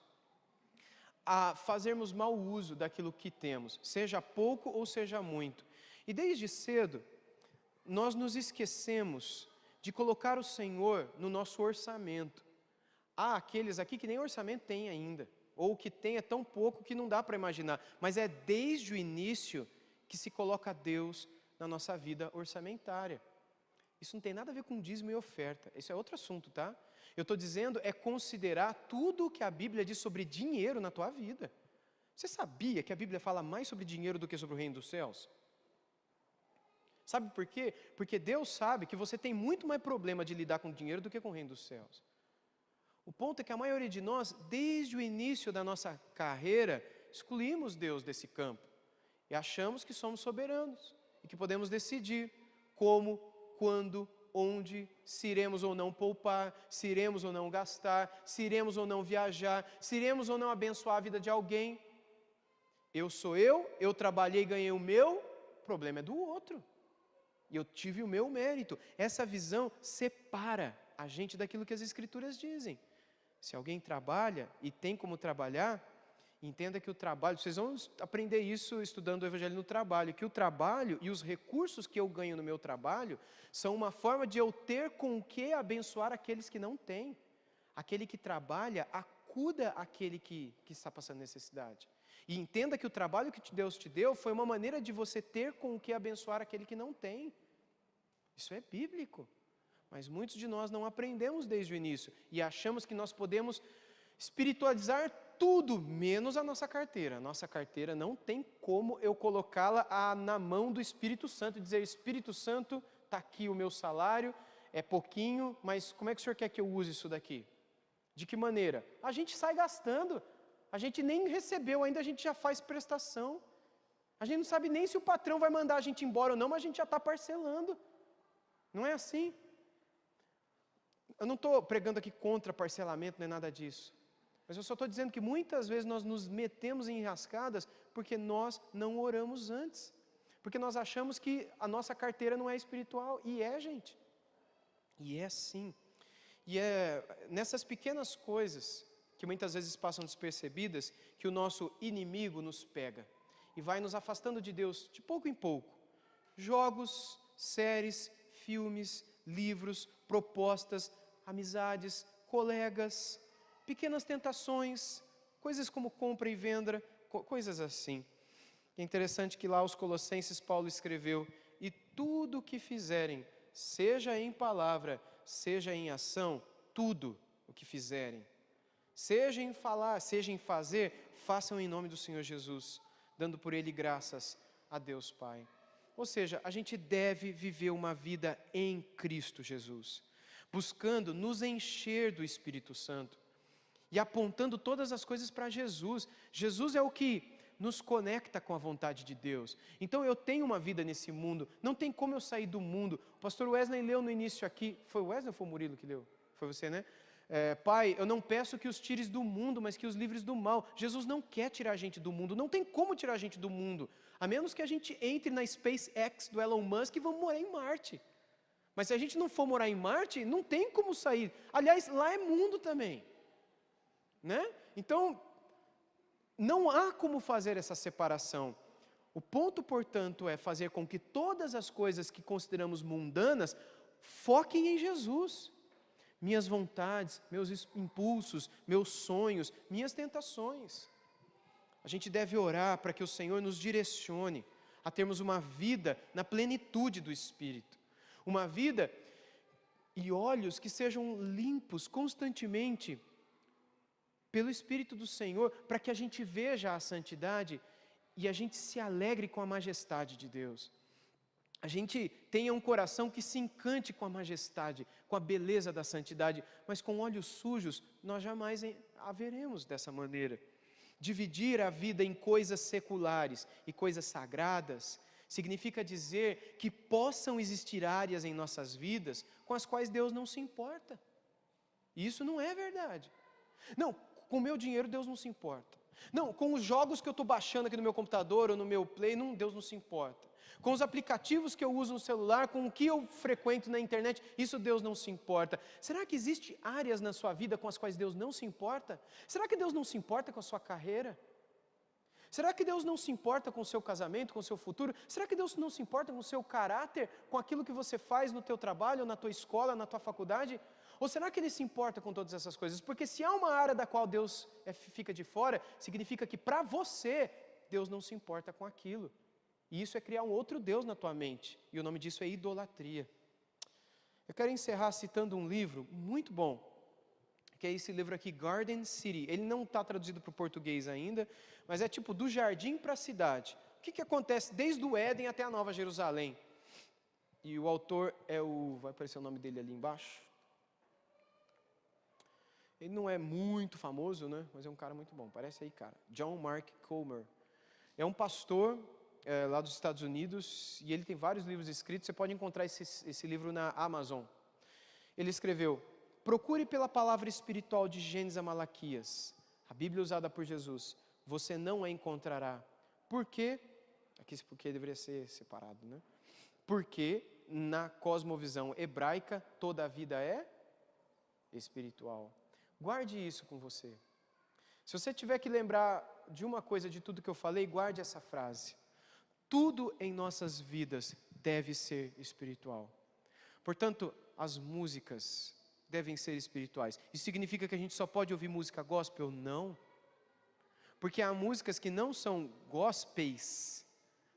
a fazermos mau uso daquilo que temos, seja pouco ou seja muito. E desde cedo, nós nos esquecemos de colocar o Senhor no nosso orçamento. Há aqueles aqui que nem orçamento tem ainda, ou que tem é tão pouco que não dá para imaginar, mas é desde o início que se coloca Deus na nossa vida orçamentária. Isso não tem nada a ver com dízimo e oferta, esse é outro assunto, tá? Eu estou dizendo é considerar tudo o que a Bíblia diz sobre dinheiro na tua vida. Você sabia que a Bíblia fala mais sobre dinheiro do que sobre o reino dos céus? Sabe por quê? Porque Deus sabe que você tem muito mais problema de lidar com dinheiro do que com o reino dos céus. O ponto é que a maioria de nós, desde o início da nossa carreira, excluímos Deus desse campo. E achamos que somos soberanos e que podemos decidir como, quando, onde, se iremos ou não poupar, se iremos ou não gastar, se iremos ou não viajar, se iremos ou não abençoar a vida de alguém. Eu sou eu trabalhei e ganhei o meu, o problema é do outro. E eu tive o meu mérito. Essa visão separa a gente daquilo que as Escrituras dizem. Se alguém trabalha e tem como trabalhar, entenda que o trabalho, vocês vão aprender isso estudando o Evangelho no trabalho, que o trabalho e os recursos que eu ganho no meu trabalho são uma forma de eu ter com o que abençoar aqueles que não têm. Aquele que trabalha acuda aquele que está passando necessidade. E entenda que o trabalho que Deus te deu foi uma maneira de você ter com o que abençoar aquele que não tem. Isso é bíblico. Mas muitos de nós não aprendemos desde o início e achamos que nós podemos espiritualizar tudo, menos a nossa carteira. Nossa carteira não tem como eu colocá-la na mão do Espírito Santo e dizer, Espírito Santo, está aqui o meu salário, é pouquinho, mas como é que o senhor quer que eu use isso daqui? De que maneira? A gente sai gastando, a gente nem recebeu ainda, a gente já faz prestação. A gente não sabe nem se o patrão vai mandar a gente embora ou não, mas a gente já está parcelando. Não é assim? Eu não estou pregando aqui contra parcelamento, não é nada disso. Mas eu só estou dizendo que muitas vezes nós nos metemos em enrascadas porque nós não oramos antes. Porque nós achamos que a nossa carteira não é espiritual. E é, gente. E é sim. E é nessas pequenas coisas que muitas vezes passam despercebidas que o nosso inimigo nos pega. E vai nos afastando de Deus de pouco em pouco. Jogos, séries, filmes, livros, propostas, amizades, colegas, pequenas tentações, coisas como compra e venda, coisas assim. É interessante que lá aos Colossenses Paulo escreveu, e tudo o que fizerem, seja em palavra, seja em ação, tudo o que fizerem, seja em falar, seja em fazer, façam em nome do Senhor Jesus, dando por Ele graças a Deus Pai. Ou seja, a gente deve viver uma vida em Cristo Jesus, buscando nos encher do Espírito Santo e apontando todas as coisas para Jesus. Jesus é o que nos conecta com a vontade de Deus. Então eu tenho uma vida nesse mundo, não tem como eu sair do mundo. O pastor Wesley leu no início aqui, foi o Wesley ou foi o Murilo que leu? Foi você, né? Pai, eu não peço que os tires do mundo, mas que os livres do mal. Jesus não quer tirar a gente do mundo, não tem como tirar a gente do mundo, a menos que a gente entre na SpaceX do Elon Musk e vamos morar em Marte. Mas se a gente não for morar em Marte, não tem como sair. Aliás, lá é mundo também, né? Então, Não há como fazer essa separação. O ponto, portanto, é fazer com que todas as coisas que consideramos mundanas foquem em Jesus. Minhas vontades, meus impulsos, meus sonhos, minhas tentações. A gente deve orar para que o Senhor nos direcione a termos uma vida na plenitude do Espírito. Uma vida e olhos que sejam limpos constantemente pelo Espírito do Senhor, para que a gente veja a santidade e a gente se alegre com a majestade de Deus. A gente tenha um coração que se encante com a majestade, com a beleza da santidade, mas com olhos sujos nós jamais a veremos dessa maneira. Dividir a vida em coisas seculares e coisas sagradas significa dizer que possam existir áreas em nossas vidas com as quais Deus não se importa. E isso não é verdade. Não, com o meu dinheiro Deus não se importa. Não, com os jogos que eu estou baixando aqui no meu computador ou no meu Play, não, Deus não se importa. Com os aplicativos que eu uso no celular, com o que eu frequento na internet, isso Deus não se importa. Será que existem áreas na sua vida com as quais Deus não se importa? Será que Deus não se importa com a sua carreira? Será que Deus não se importa com o seu casamento, com o seu futuro? Será que Deus não se importa com o seu caráter, com aquilo que você faz no teu trabalho, na tua escola, na tua faculdade? Ou será que Ele se importa com todas essas coisas? Porque se há uma área da qual Deus fica de fora, significa que para você, Deus não se importa com aquilo. E isso é criar um outro Deus na tua mente. E o nome disso é idolatria. Eu quero encerrar citando um livro muito bom, que é esse livro aqui, Garden City. Ele não está traduzido para o português ainda, mas é tipo do jardim para a cidade. O que acontece desde o Éden até a Nova Jerusalém? E o autor é vai aparecer o nome dele ali embaixo. Ele não é muito famoso, né? Mas é um cara muito bom. Parece aí, cara. John Mark Comer. É um pastor lá dos Estados Unidos, e ele tem vários livros escritos. Você pode encontrar esse livro na Amazon. Ele escreveu: procure pela palavra espiritual de Gênesis a Malaquias, a Bíblia usada por Jesus. Você não a encontrará. Por quê? Aqui esse porquê deveria ser separado, né? Porque na cosmovisão hebraica toda a vida é espiritual. Guarde isso com você. Se você tiver que lembrar de uma coisa de tudo que eu falei, guarde essa frase. Tudo em nossas vidas deve ser espiritual. Portanto, as músicas devem ser espirituais. Isso significa que a gente só pode ouvir música gospel? Não. Porque há músicas que não são gospels,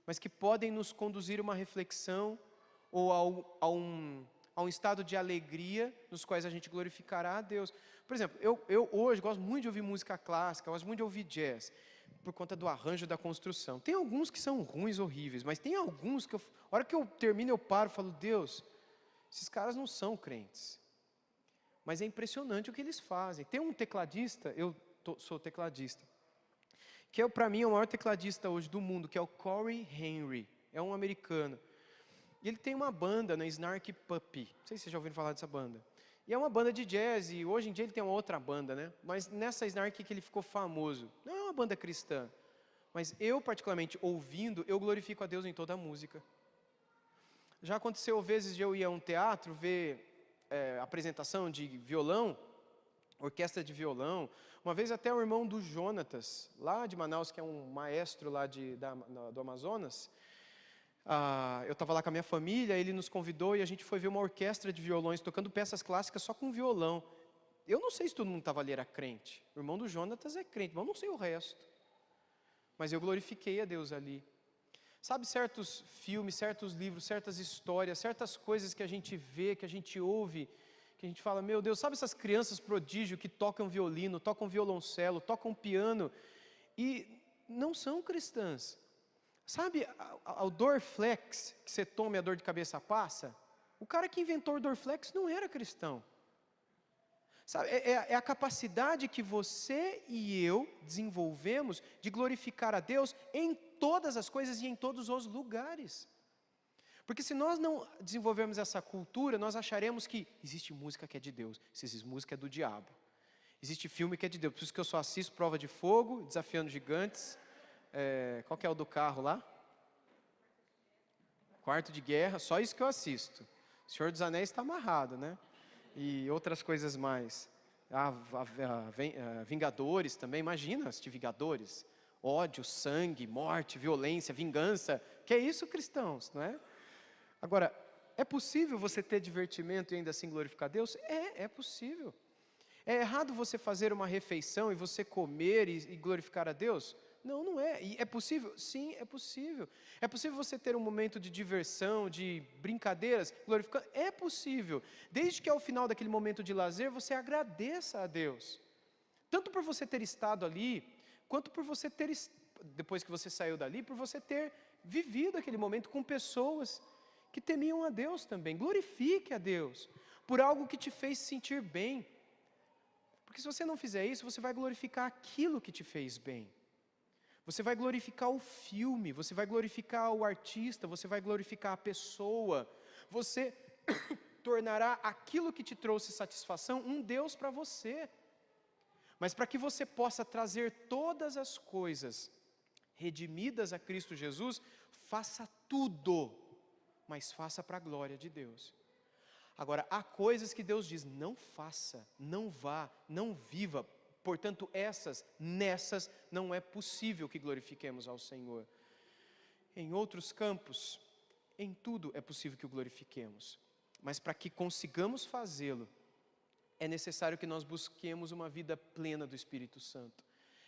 mas que podem nos conduzir a uma reflexão ou a um estado de alegria nos quais a gente glorificará a Deus. Por exemplo, eu hoje gosto muito de ouvir música clássica, gosto muito de ouvir jazz, por conta do arranjo da construção. Tem alguns que são ruins, horríveis, mas tem alguns que, a hora que eu termino, eu paro e falo: Deus, esses caras não são crentes. Mas é impressionante o que eles fazem. Tem um tecladista, sou tecladista, que para mim é o maior tecladista hoje do mundo, que é o Corey Henry, é um americano. E ele tem uma banda na Snarky Puppy, não sei se vocês já ouviram falar dessa banda. E é uma banda de jazz, e hoje em dia ele tem uma outra banda, né? Mas nessa Snarky que ele ficou famoso. Não é uma banda cristã, mas eu particularmente ouvindo, eu glorifico a Deus em toda a música. Já aconteceu vezes de eu ir a um teatro ver apresentação de violão, orquestra de violão. Uma vez até o irmão do Jonatas, lá de Manaus, que é um maestro lá do Amazonas, eu estava lá com a minha família, ele nos convidou e a gente foi ver uma orquestra de violões tocando peças clássicas só com violão. Eu não sei se todo mundo estava ali era crente. O irmão do Jonatas é crente, mas eu não sei o resto. Mas eu glorifiquei a Deus ali. Sabe, certos filmes, certos livros, certas histórias, certas coisas que a gente vê, que a gente ouve, que a gente fala: meu Deus, sabe essas crianças prodígio que tocam violino, tocam violoncelo, tocam piano e não são cristãs? Sabe o Dorflex, que você toma e a dor de cabeça passa? O cara que inventou o Dorflex não era cristão. Sabe, é a capacidade que você e eu desenvolvemos de glorificar a Deus em todas as coisas e em todos os lugares. Porque se nós não desenvolvermos essa cultura, nós acharemos que existe música que é de Deus, existe música que é do diabo. Existe filme que é de Deus, por isso que eu só assisto Prova de Fogo, Desafiando Gigantes, qual que é o do carro lá? Quarto de Guerra, só isso que eu assisto. Senhor dos Anéis está amarrado, né? E outras coisas mais. Vingadores também, imagina assistir Vingadores. Ódio, sangue, morte, violência, vingança. Que é isso, cristãos, não é? Agora, é possível você ter divertimento e ainda assim glorificar Deus? É possível. É errado você fazer uma refeição e você comer e glorificar a Deus? Não, não é. E é possível? Sim, é possível. É possível você ter um momento de diversão, de brincadeiras, glorificando? É possível. Desde que ao final daquele momento de lazer, você agradeça a Deus. Tanto por você ter estado ali, quanto por você ter, depois que você saiu dali, por você ter vivido aquele momento com pessoas que temiam a Deus também. Glorifique a Deus por algo que te fez sentir bem. Porque se você não fizer isso, você vai glorificar aquilo que te fez bem. Você vai glorificar o filme, você vai glorificar o artista, você vai glorificar a pessoa. Você tornará aquilo que te trouxe satisfação um Deus para você. Mas para que você possa trazer todas as coisas redimidas a Cristo Jesus, faça tudo, mas faça para a glória de Deus. Agora, há coisas que Deus diz, não faça, não vá, não viva. Portanto, nessas não é possível que glorifiquemos ao Senhor. Em outros campos, em tudo é possível que o glorifiquemos. Mas para que consigamos fazê-lo, é necessário que nós busquemos uma vida plena do Espírito Santo.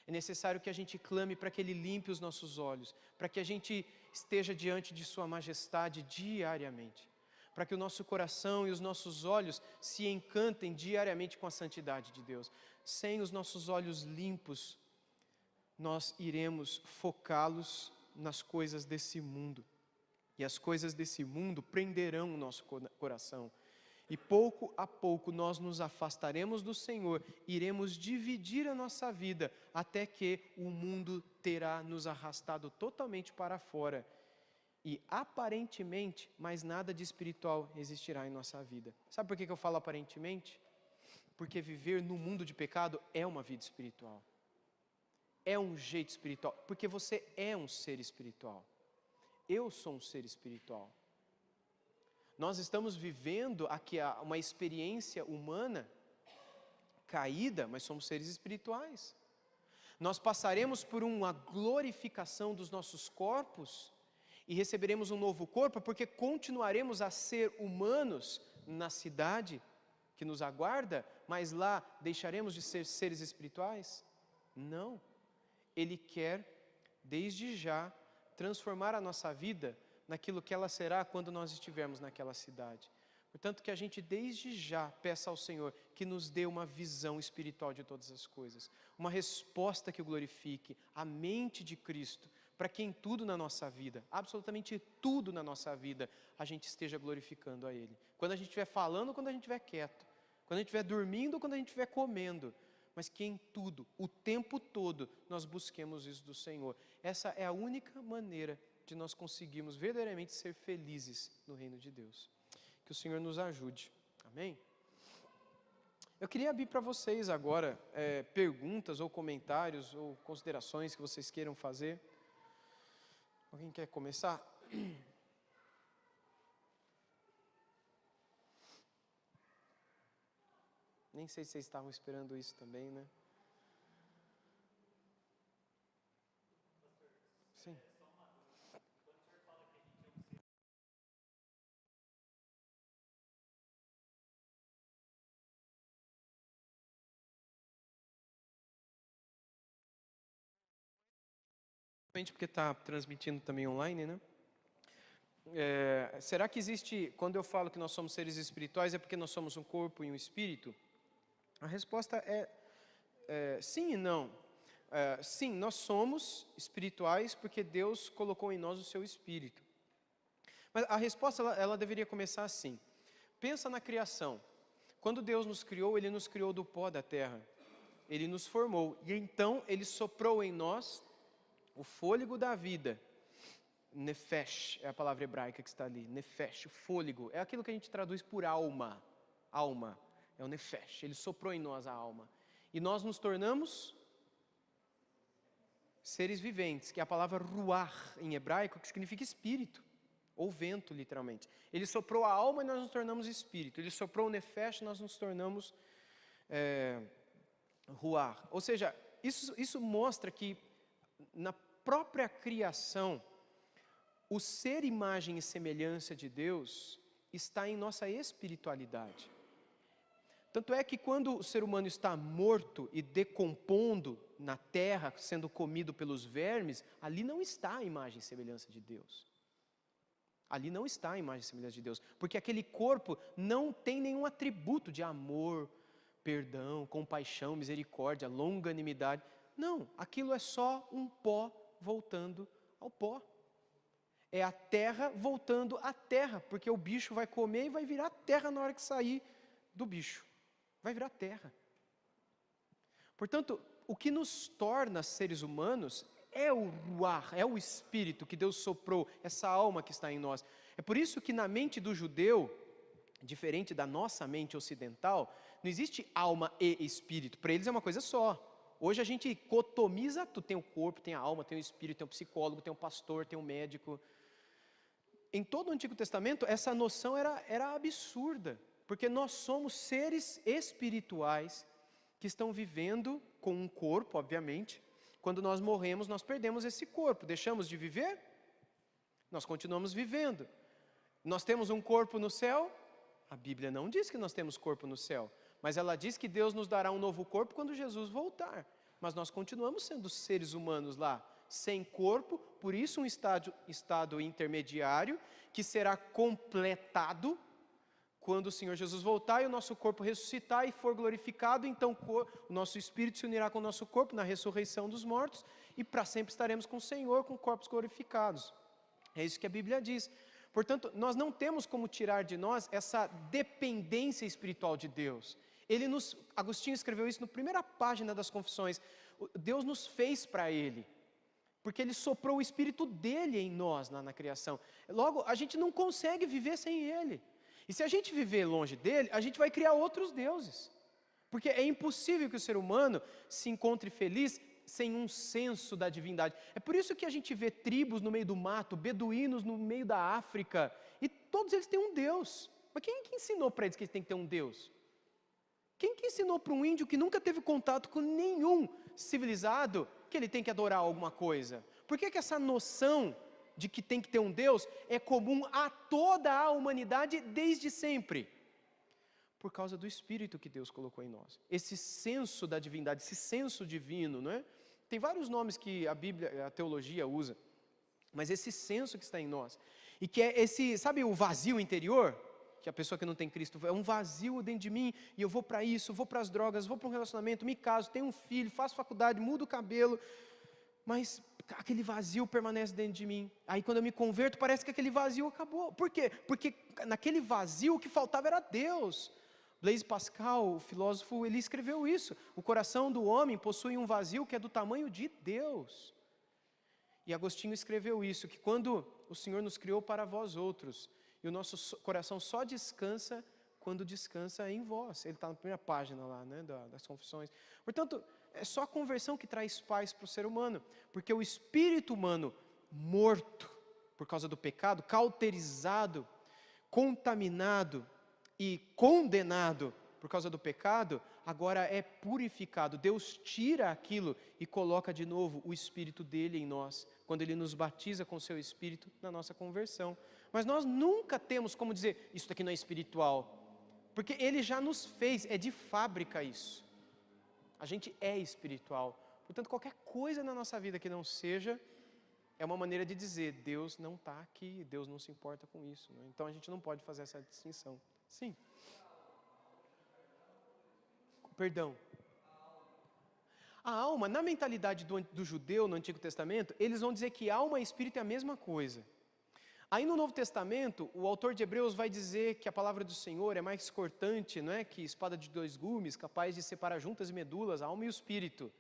É necessário que a gente clame para que Ele limpe os nossos olhos, para que a gente esteja diante de Sua majestade diariamente, para que o nosso coração e os nossos olhos se encantem diariamente com a santidade de Deus. Sem os nossos olhos limpos, nós iremos focá-los nas coisas desse mundo. E as coisas desse mundo prenderão o nosso coração. E pouco a pouco nós nos afastaremos do Senhor, iremos dividir a nossa vida, até que o mundo terá nos arrastado totalmente para fora. E aparentemente, mais nada de espiritual existirá em nossa vida. Sabe por que eu falo aparentemente? Porque viver no mundo de pecado é uma vida espiritual. É um jeito espiritual, porque você é um ser espiritual. Eu sou um ser espiritual. Nós estamos vivendo aqui uma experiência humana caída, mas somos seres espirituais. Nós passaremos por uma glorificação dos nossos corpos e receberemos um novo corpo, porque continuaremos a ser humanos na cidade que nos aguarda, mas lá deixaremos de ser seres espirituais? Não. Ele quer, desde já, transformar a nossa vida naquilo que ela será quando nós estivermos naquela cidade. Portanto, que a gente desde já peça ao Senhor que nos dê uma visão espiritual de todas as coisas, uma resposta que o glorifique, a mente de Cristo, para que em tudo na nossa vida, absolutamente tudo na nossa vida, a gente esteja glorificando a Ele. Quando a gente estiver falando, quando a gente estiver quieto, quando a gente estiver dormindo, quando a gente estiver comendo, mas que em tudo, o tempo todo, nós busquemos isso do Senhor. Essa é a única maneira de nós conseguirmos verdadeiramente ser felizes no reino de Deus. Que o Senhor nos ajude. Amém? Eu queria abrir para vocês agora perguntas ou comentários ou considerações que vocês queiram fazer. Alguém quer começar? Nem sei se vocês estavam esperando isso também, né? Sim. Porque está transmitindo também online, né? Será que existe, quando eu falo que nós somos seres espirituais, é porque nós somos um corpo e um espírito? A resposta é sim e não. Sim, nós somos espirituais porque Deus colocou em nós o seu espírito. Mas a resposta ela deveria começar assim. Pensa na criação. Quando Deus nos criou, Ele nos criou do pó da terra. Ele nos formou e então Ele soprou em nós o fôlego da vida. Nefesh é a palavra hebraica que está ali. Nefesh, o fôlego. É aquilo que a gente traduz por alma. Alma. É o nefesh. Ele soprou em nós a alma. E nós nos tornamos seres viventes, que é a palavra ruach em hebraico, que significa espírito. Ou vento, literalmente. Ele soprou a alma e nós nos tornamos espírito. Ele soprou o nefesh e nós nos tornamos ruar. Ou seja, isso mostra que na própria criação, o ser imagem e semelhança de Deus está em nossa espiritualidade. Tanto é que quando o ser humano está morto e decompondo na terra, sendo comido pelos vermes, ali não está a imagem e semelhança de Deus. Ali não está a imagem e semelhança de Deus, porque aquele corpo não tem nenhum atributo de amor, perdão, compaixão, misericórdia, longanimidade. Não, aquilo é só um pó voltando ao pó. É a terra voltando à terra, porque o bicho vai comer e vai virar terra na hora que sair do bicho. Vai virar terra. Portanto, o que nos torna seres humanos é o ruar, é o espírito que Deus soprou, essa alma que está em nós. É por isso que na mente do judeu, diferente da nossa mente ocidental, não existe alma e espírito. Para eles é uma coisa só. Hoje a gente cotomiza tudo. Tem o corpo, tem a alma, tem o espírito, tem o psicólogo, tem o pastor, tem o médico. Em todo o Antigo Testamento, essa noção era absurda. Porque nós somos seres espirituais que estão vivendo com um corpo, obviamente. Quando nós morremos, nós perdemos esse corpo. Deixamos de viver? Nós continuamos vivendo. Nós temos um corpo no céu? A Bíblia não diz que nós temos corpo no céu. Mas ela diz que Deus nos dará um novo corpo quando Jesus voltar. Mas nós continuamos sendo seres humanos lá, sem corpo. Por isso um estado intermediário que será completado quando o Senhor Jesus voltar e o nosso corpo ressuscitar e for glorificado, então o nosso espírito se unirá com o nosso corpo na ressurreição dos mortos e para sempre estaremos com o Senhor, com corpos glorificados. É isso que a Bíblia diz. Portanto, nós não temos como tirar de nós essa dependência espiritual de Deus. Agostinho escreveu isso na primeira página das Confissões. Deus nos fez para Ele, porque Ele soprou o Espírito dEle em nós na criação. Logo, a gente não consegue viver sem Ele. E se a gente viver longe dele, a gente vai criar outros deuses. Porque é impossível que o ser humano se encontre feliz sem um senso da divindade. É por isso que a gente vê tribos no meio do mato, beduínos no meio da África, e todos eles têm um Deus. Mas quem que ensinou para eles que eles têm que ter um Deus? Quem que ensinou para um índio que nunca teve contato com nenhum civilizado que ele tem que adorar alguma coisa? Por que essa noção de que tem que ter um Deus é comum a toda a humanidade desde sempre? Por causa do Espírito que Deus colocou em nós. Esse senso da divindade, esse senso divino, não é? Tem vários nomes que a Bíblia, a teologia usa, mas esse senso que está em nós, e que é esse, sabe o vazio interior? Que a pessoa que não tem Cristo, é um vazio dentro de mim, e eu vou para isso, vou para as drogas, vou para um relacionamento, me caso, tenho um filho, faço faculdade, mudo o cabelo, mas aquele vazio permanece dentro de mim. Aí quando eu me converto, parece que aquele vazio acabou. Por quê? Porque naquele vazio o que faltava era Deus. Blaise Pascal, o filósofo, ele escreveu isso. O coração do homem possui um vazio que é do tamanho de Deus. E Agostinho escreveu isso, que quando o Senhor nos criou para vós outros, e o nosso coração só descansa quando descansa em vós. Ele está na primeira página lá, né, das Confissões. Portanto, é só a conversão que traz paz para o ser humano, porque o espírito humano morto por causa do pecado, cauterizado, contaminado e condenado por causa do pecado, agora é purificado. Deus tira aquilo e coloca de novo o Espírito dele em nós, quando ele nos batiza com o seu Espírito na nossa conversão. Mas nós nunca temos como dizer, isso daqui não é espiritual, porque ele já nos fez, é de fábrica isso. A gente é espiritual. Portanto, qualquer coisa na nossa vida que não seja, é uma maneira de dizer, Deus não está aqui, Deus não se importa com isso. Né? Então a gente não pode fazer essa distinção. Sim. Perdão. A alma, na mentalidade do judeu no Antigo Testamento, eles vão dizer que alma e espírito é a mesma coisa. Aí no Novo Testamento, o autor de Hebreus vai dizer que a palavra do Senhor é mais cortante, não é? Que espada de dois gumes, capaz de separar juntas e medulas, a alma e o espírito,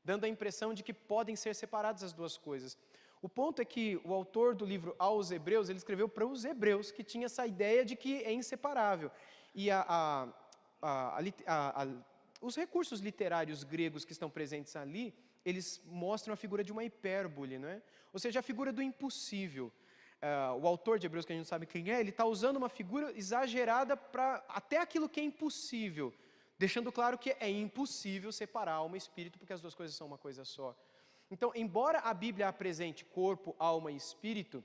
dando a impressão de que podem ser separadas as duas coisas. O ponto é que o autor do livro aos Hebreus, ele escreveu para os hebreus, que tinha essa ideia de que é inseparável. E os recursos literários gregos que estão presentes ali, eles mostram a figura de uma hipérbole, não é? Ou seja, a figura do impossível. O autor de Hebreus, que a gente não sabe quem é, ele está usando uma figura exagerada para até aquilo que é impossível deixando claro que é impossível separar alma e espírito, porque as duas coisas são uma coisa só. Então, embora a Bíblia apresente corpo, alma e espírito,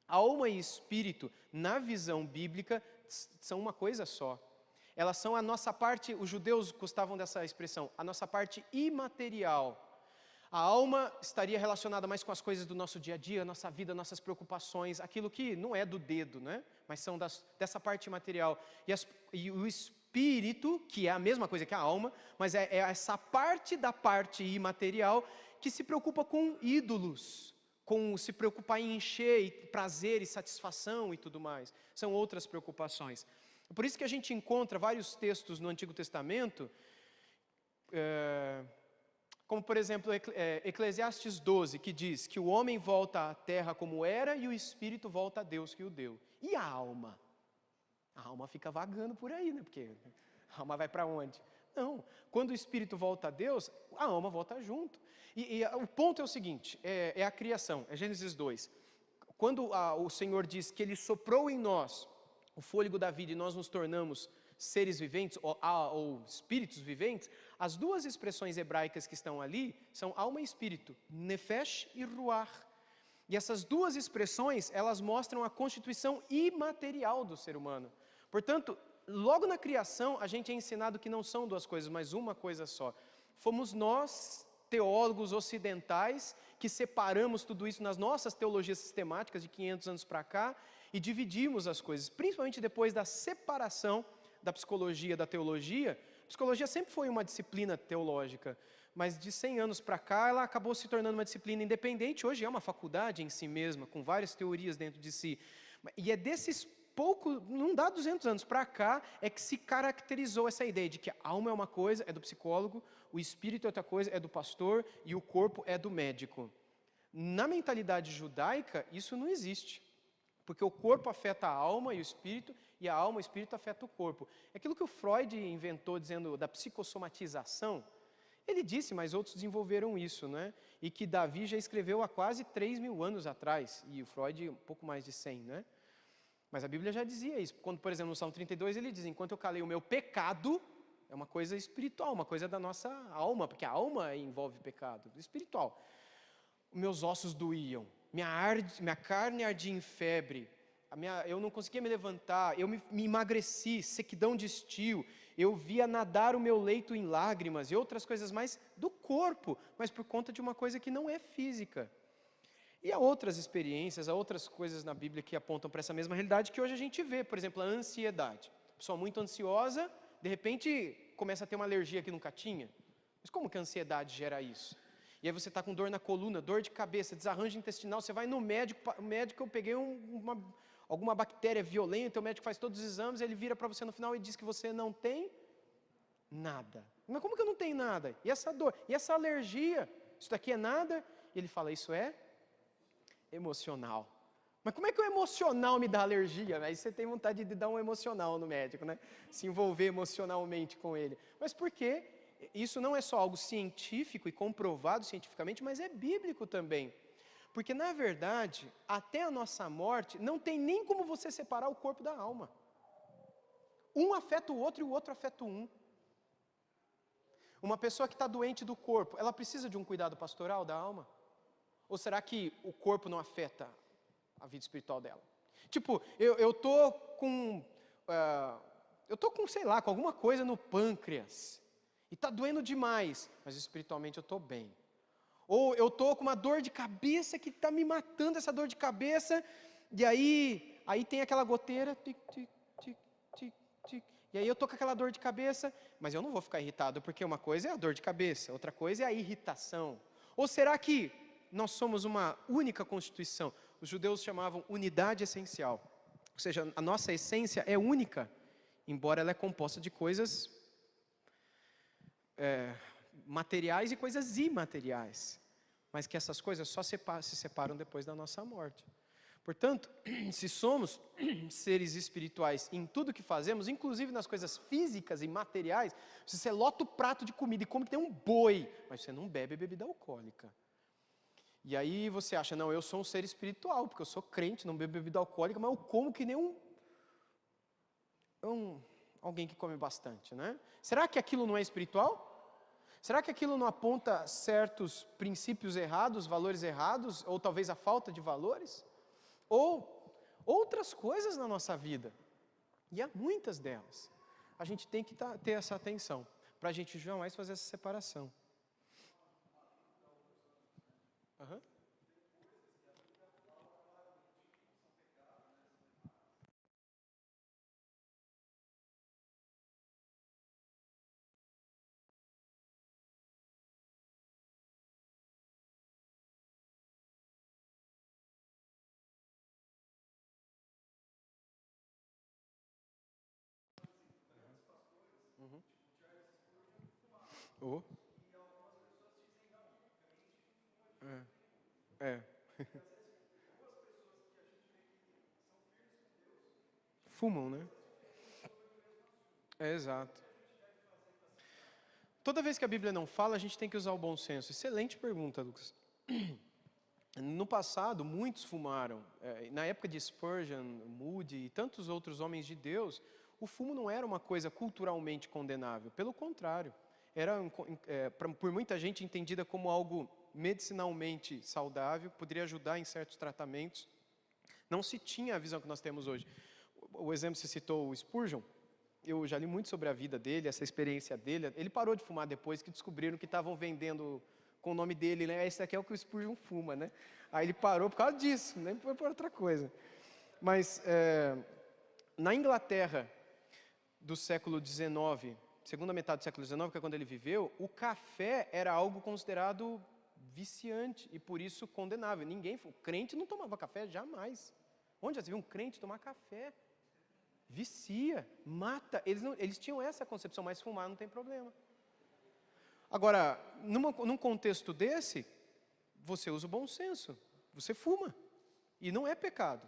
alma e espírito, na visão bíblica, são uma coisa só. Elas são a nossa parte, os judeus gostavam dessa expressão, a nossa parte imaterial. A alma estaria relacionada mais com as coisas do nosso dia a dia, nossa vida, nossas preocupações, aquilo que não é do dedo, né? Mas são dessa parte material. E o espírito, que é a mesma coisa que a alma, mas é essa parte da parte imaterial que se preocupa com ídolos, com se preocupar em encher e prazer e satisfação e tudo mais. São outras preocupações. Por isso que a gente encontra vários textos no Antigo Testamento, como por exemplo Eclesiastes 12, que diz que o homem volta à terra como era e o espírito volta a Deus que o deu. E a alma? A alma fica vagando por aí, né? Porque a alma vai para onde? Não, quando o espírito volta a Deus, a alma volta junto. E o ponto é o seguinte, é a criação, é Gênesis 2. Quando o Senhor diz que Ele soprou em nós o fôlego da vida e nós nos tornamos seres viventes ou espíritos viventes, as duas expressões hebraicas que estão ali são alma e espírito, nefesh e ruach. E essas duas expressões, elas mostram a constituição imaterial do ser humano. Portanto, logo na criação, a gente é ensinado que não são duas coisas, mas uma coisa só. Fomos nós, teólogos ocidentais, que separamos tudo isso nas nossas teologias sistemáticas de 500 anos para cá e dividimos as coisas, principalmente depois da separação da psicologia da teologia. A psicologia sempre foi uma disciplina teológica, mas de 100 anos para cá ela acabou se tornando uma disciplina independente. Hoje é uma faculdade em si mesma, com várias teorias dentro de si. E é desses poucos, não dá 200 anos para cá, é que se caracterizou essa ideia de que a alma é uma coisa, é do psicólogo, o espírito é outra coisa, é do pastor, e o corpo é do médico. Na mentalidade judaica, isso não existe. Porque o corpo afeta a alma e o espírito, e a alma e o espírito afeta o corpo. É aquilo que o Freud inventou, dizendo da psicossomatização. Ele disse, mas outros desenvolveram isso, né? E que Davi já escreveu há quase 3.000 anos atrás, e o Freud um pouco mais de 100, né? Mas a Bíblia já dizia isso. Quando, por exemplo, no Salmo 32, ele diz, enquanto eu calei o meu pecado, é uma coisa espiritual, uma coisa da nossa alma, porque a alma envolve pecado, espiritual. Meus ossos doíam. Minha carne ardia em febre, eu não conseguia me levantar, eu me emagreci, sequidão de estio, eu via nadar o meu leito em lágrimas e outras coisas mais do corpo, mas por conta de uma coisa que não é física. E há outras experiências, há outras coisas na Bíblia que apontam para essa mesma realidade que hoje a gente vê, por exemplo, a ansiedade. Pessoa muito ansiosa, de repente começa a ter uma alergia que nunca tinha. Mas como que a ansiedade gera isso? E aí você está com dor na coluna, dor de cabeça, desarranjo intestinal, você vai no médico, o médico, eu peguei alguma bactéria violenta, o médico faz todos os exames, ele vira para você no final e diz que você não tem nada. Mas como que eu não tenho nada? E essa dor? E essa alergia? Isso daqui é nada? E ele fala, isso é emocional. Mas como é que o emocional me dá alergia? Aí você tem vontade de dar um emocional no médico, né? Se envolver emocionalmente com ele. Mas por quê? Isso não é só algo científico e comprovado cientificamente, mas é bíblico também. Porque, na verdade, até a nossa morte, não tem nem como você separar o corpo da alma. Um afeta o outro e o outro afeta o um. Uma pessoa que está doente do corpo, ela precisa de um cuidado pastoral da alma? Ou será que o corpo não afeta a vida espiritual dela? Tipo, eu tô com, sei lá, com alguma coisa no pâncreas. E está doendo demais, mas espiritualmente eu estou bem. Ou eu estou com uma dor de cabeça que está me matando, essa dor de cabeça, e aí tem aquela goteira, tic, tic, tic, tic, tic, e aí eu estou com aquela dor de cabeça, mas eu não vou ficar irritado, porque uma coisa é a dor de cabeça, outra coisa é a irritação. Ou será que nós somos uma única constituição? Os judeus chamavam unidade essencial. Ou seja, a nossa essência é única, embora ela é composta de coisas materiais e coisas imateriais, mas que essas coisas só se separam depois da nossa morte. Portanto, se somos seres espirituais em tudo que fazemos, inclusive nas coisas físicas e materiais, se você lota o prato de comida e come que tem um boi, mas você não bebe bebida alcoólica. E aí você acha, não, eu sou um ser espiritual, porque eu sou crente, não bebo bebida alcoólica, mas eu como que nem alguém que come bastante, né? Será que aquilo não é espiritual? Será que aquilo não aponta certos princípios errados, valores errados, ou talvez a falta de valores? Ou outras coisas na nossa vida, e há muitas delas. A gente tem que ter essa atenção, para a gente jamais fazer essa separação. Uhum. Oh. É. Fumam, né? É, exato. Toda vez que a Bíblia não fala, a gente tem que usar o bom senso. Excelente pergunta, Lucas. No passado, muitos fumaram. Na época de Spurgeon, Moody e tantos outros homens de Deus, o fumo não era uma coisa culturalmente condenável. Pelo contrário, era, por muita gente, entendida como algo medicinalmente saudável, poderia ajudar em certos tratamentos. Não se tinha a visão que nós temos hoje. O exemplo que você citou, o Spurgeon, eu já li muito sobre a vida dele, essa experiência dele. Ele parou de fumar depois que descobriram que estavam vendendo com o nome dele, né? Esse aqui é o que o Spurgeon fuma, né? Aí ele parou por causa disso, nem foi por outra coisa. Mas na Inglaterra do século XIX, segunda metade do século XIX, que é quando ele viveu, o café era algo considerado viciante e por isso condenável. O crente não tomava café jamais. Onde já se viu um crente tomar café? Vicia, mata. Eles tinham essa concepção, mas fumar não tem problema. Agora, num contexto desse, você usa o bom senso, você fuma, e não é pecado,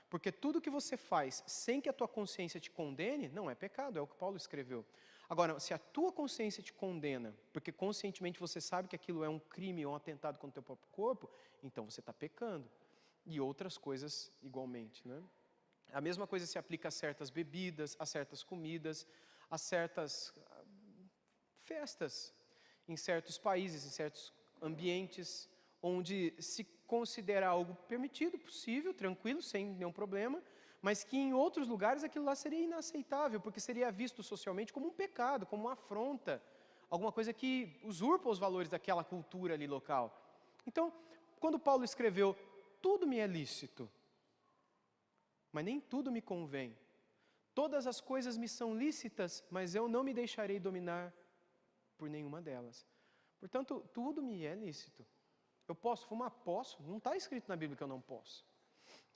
porque tudo que você faz sem que a tua consciência te condene, não é pecado, é o que Paulo escreveu. Agora, se a tua consciência te condena, porque conscientemente você sabe que aquilo é um crime ou um atentado contra o teu próprio corpo, então você está pecando, e outras coisas igualmente, né? A mesma coisa se aplica a certas bebidas, a certas comidas, a certas festas, em certos países, em certos ambientes, onde se considera algo permitido, possível, tranquilo, sem nenhum problema, mas que em outros lugares aquilo lá seria inaceitável, porque seria visto socialmente como um pecado, como uma afronta, alguma coisa que usurpa os valores daquela cultura ali local. Então, quando Paulo escreveu, tudo me é lícito, mas nem tudo me convém. Todas as coisas me são lícitas, mas eu não me deixarei dominar por nenhuma delas. Portanto, tudo me é lícito. Eu posso fumar? Posso. Não está escrito na Bíblia que eu não posso.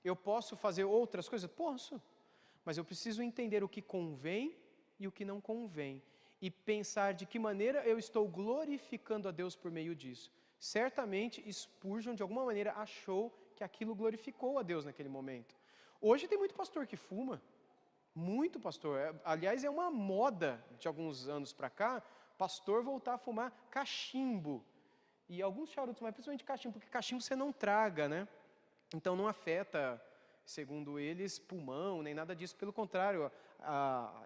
Eu posso fazer outras coisas? Posso. Mas eu preciso entender o que convém e o que não convém. E pensar de que maneira eu estou glorificando a Deus por meio disso. Certamente, Spurgeon, de alguma maneira, achou que aquilo glorificou a Deus naquele momento. Hoje tem muito pastor que fuma. Muito pastor. Aliás, é uma moda de alguns anos para cá, pastor voltar a fumar cachimbo. E alguns charutos, mas principalmente cachimbo, porque cachimbo você não traga, né? Então não afeta, segundo eles, pulmão, nem nada disso. Pelo contrário,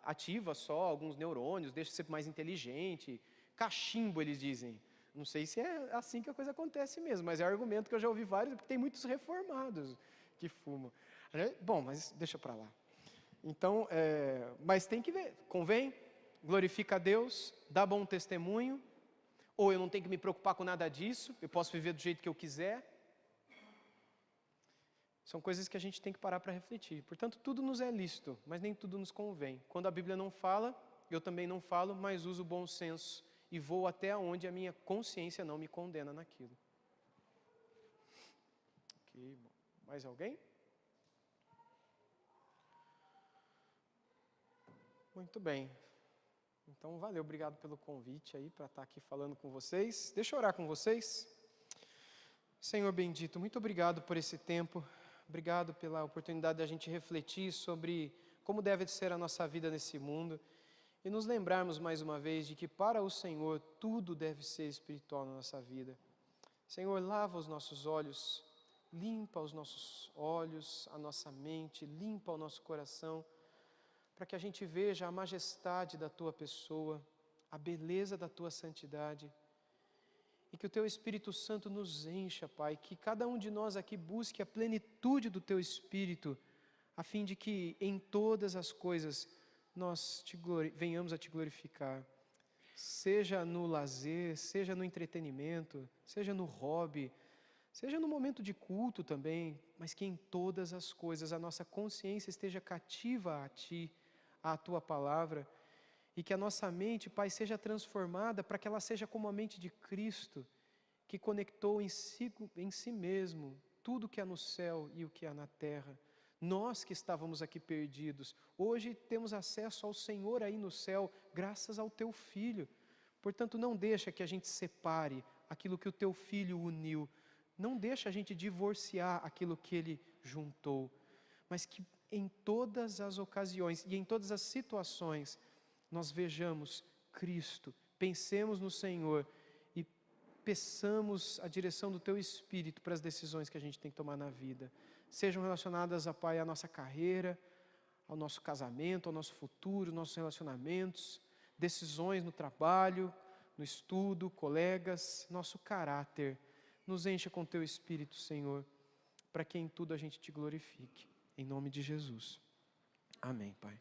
ativa só alguns neurônios, deixa você mais inteligente. Cachimbo, eles dizem. Não sei se é assim que a coisa acontece mesmo, mas é um argumento que eu já ouvi vários, porque tem muitos reformados que fumam. Bom, mas deixa para lá. Então, mas tem que ver, convém, glorifica a Deus, dá bom testemunho, ou eu não tenho que me preocupar com nada disso, eu posso viver do jeito que eu quiser. São coisas que a gente tem que parar para refletir. Portanto, tudo nos é lícito, mas nem tudo nos convém. Quando a Bíblia não fala, eu também não falo, mas uso o bom senso e vou até onde a minha consciência não me condena naquilo. Ok, bom. Mais alguém? Muito bem. Então, valeu, obrigado pelo convite aí para estar aqui falando com vocês. Deixa eu orar com vocês. Senhor bendito, muito obrigado por esse tempo. Obrigado pela oportunidade de a gente refletir sobre como deve ser a nossa vida nesse mundo e nos lembrarmos mais uma vez de que para o Senhor tudo deve ser espiritual na nossa vida. Senhor, lava os nossos olhos, limpa os nossos olhos, a nossa mente, limpa o nosso coração, para que a gente veja a majestade da Tua pessoa, a beleza da Tua santidade, e que o Teu Espírito Santo nos encha, Pai, que cada um de nós aqui busque a plenitude do Teu Espírito, a fim de que em todas as coisas nós venhamos a Te glorificar, seja no lazer, seja no entretenimento, seja no hobby, seja no momento de culto também, mas que em todas as coisas a nossa consciência esteja cativa a Ti, à Tua palavra, e que a nossa mente, Pai, seja transformada para que ela seja como a mente de Cristo, que conectou em si mesmo tudo que há no céu e o que há na terra. Nós que estávamos aqui perdidos, hoje temos acesso ao Senhor aí no céu, graças ao Teu Filho. Portanto, não deixa que a gente separe aquilo que o Teu Filho uniu, não deixa a gente divorciar aquilo que Ele juntou, mas que em todas as ocasiões e em todas as situações, nós vejamos Cristo, pensemos no Senhor e peçamos a direção do Teu Espírito para as decisões que a gente tem que tomar na vida. Sejam relacionadas, a Pai, à nossa carreira, ao nosso casamento, ao nosso futuro, nossos relacionamentos, decisões no trabalho, no estudo, colegas, nosso caráter. Nos encha com Teu Espírito, Senhor, para que em tudo a gente Te glorifique. Em nome de Jesus. Amém, Pai.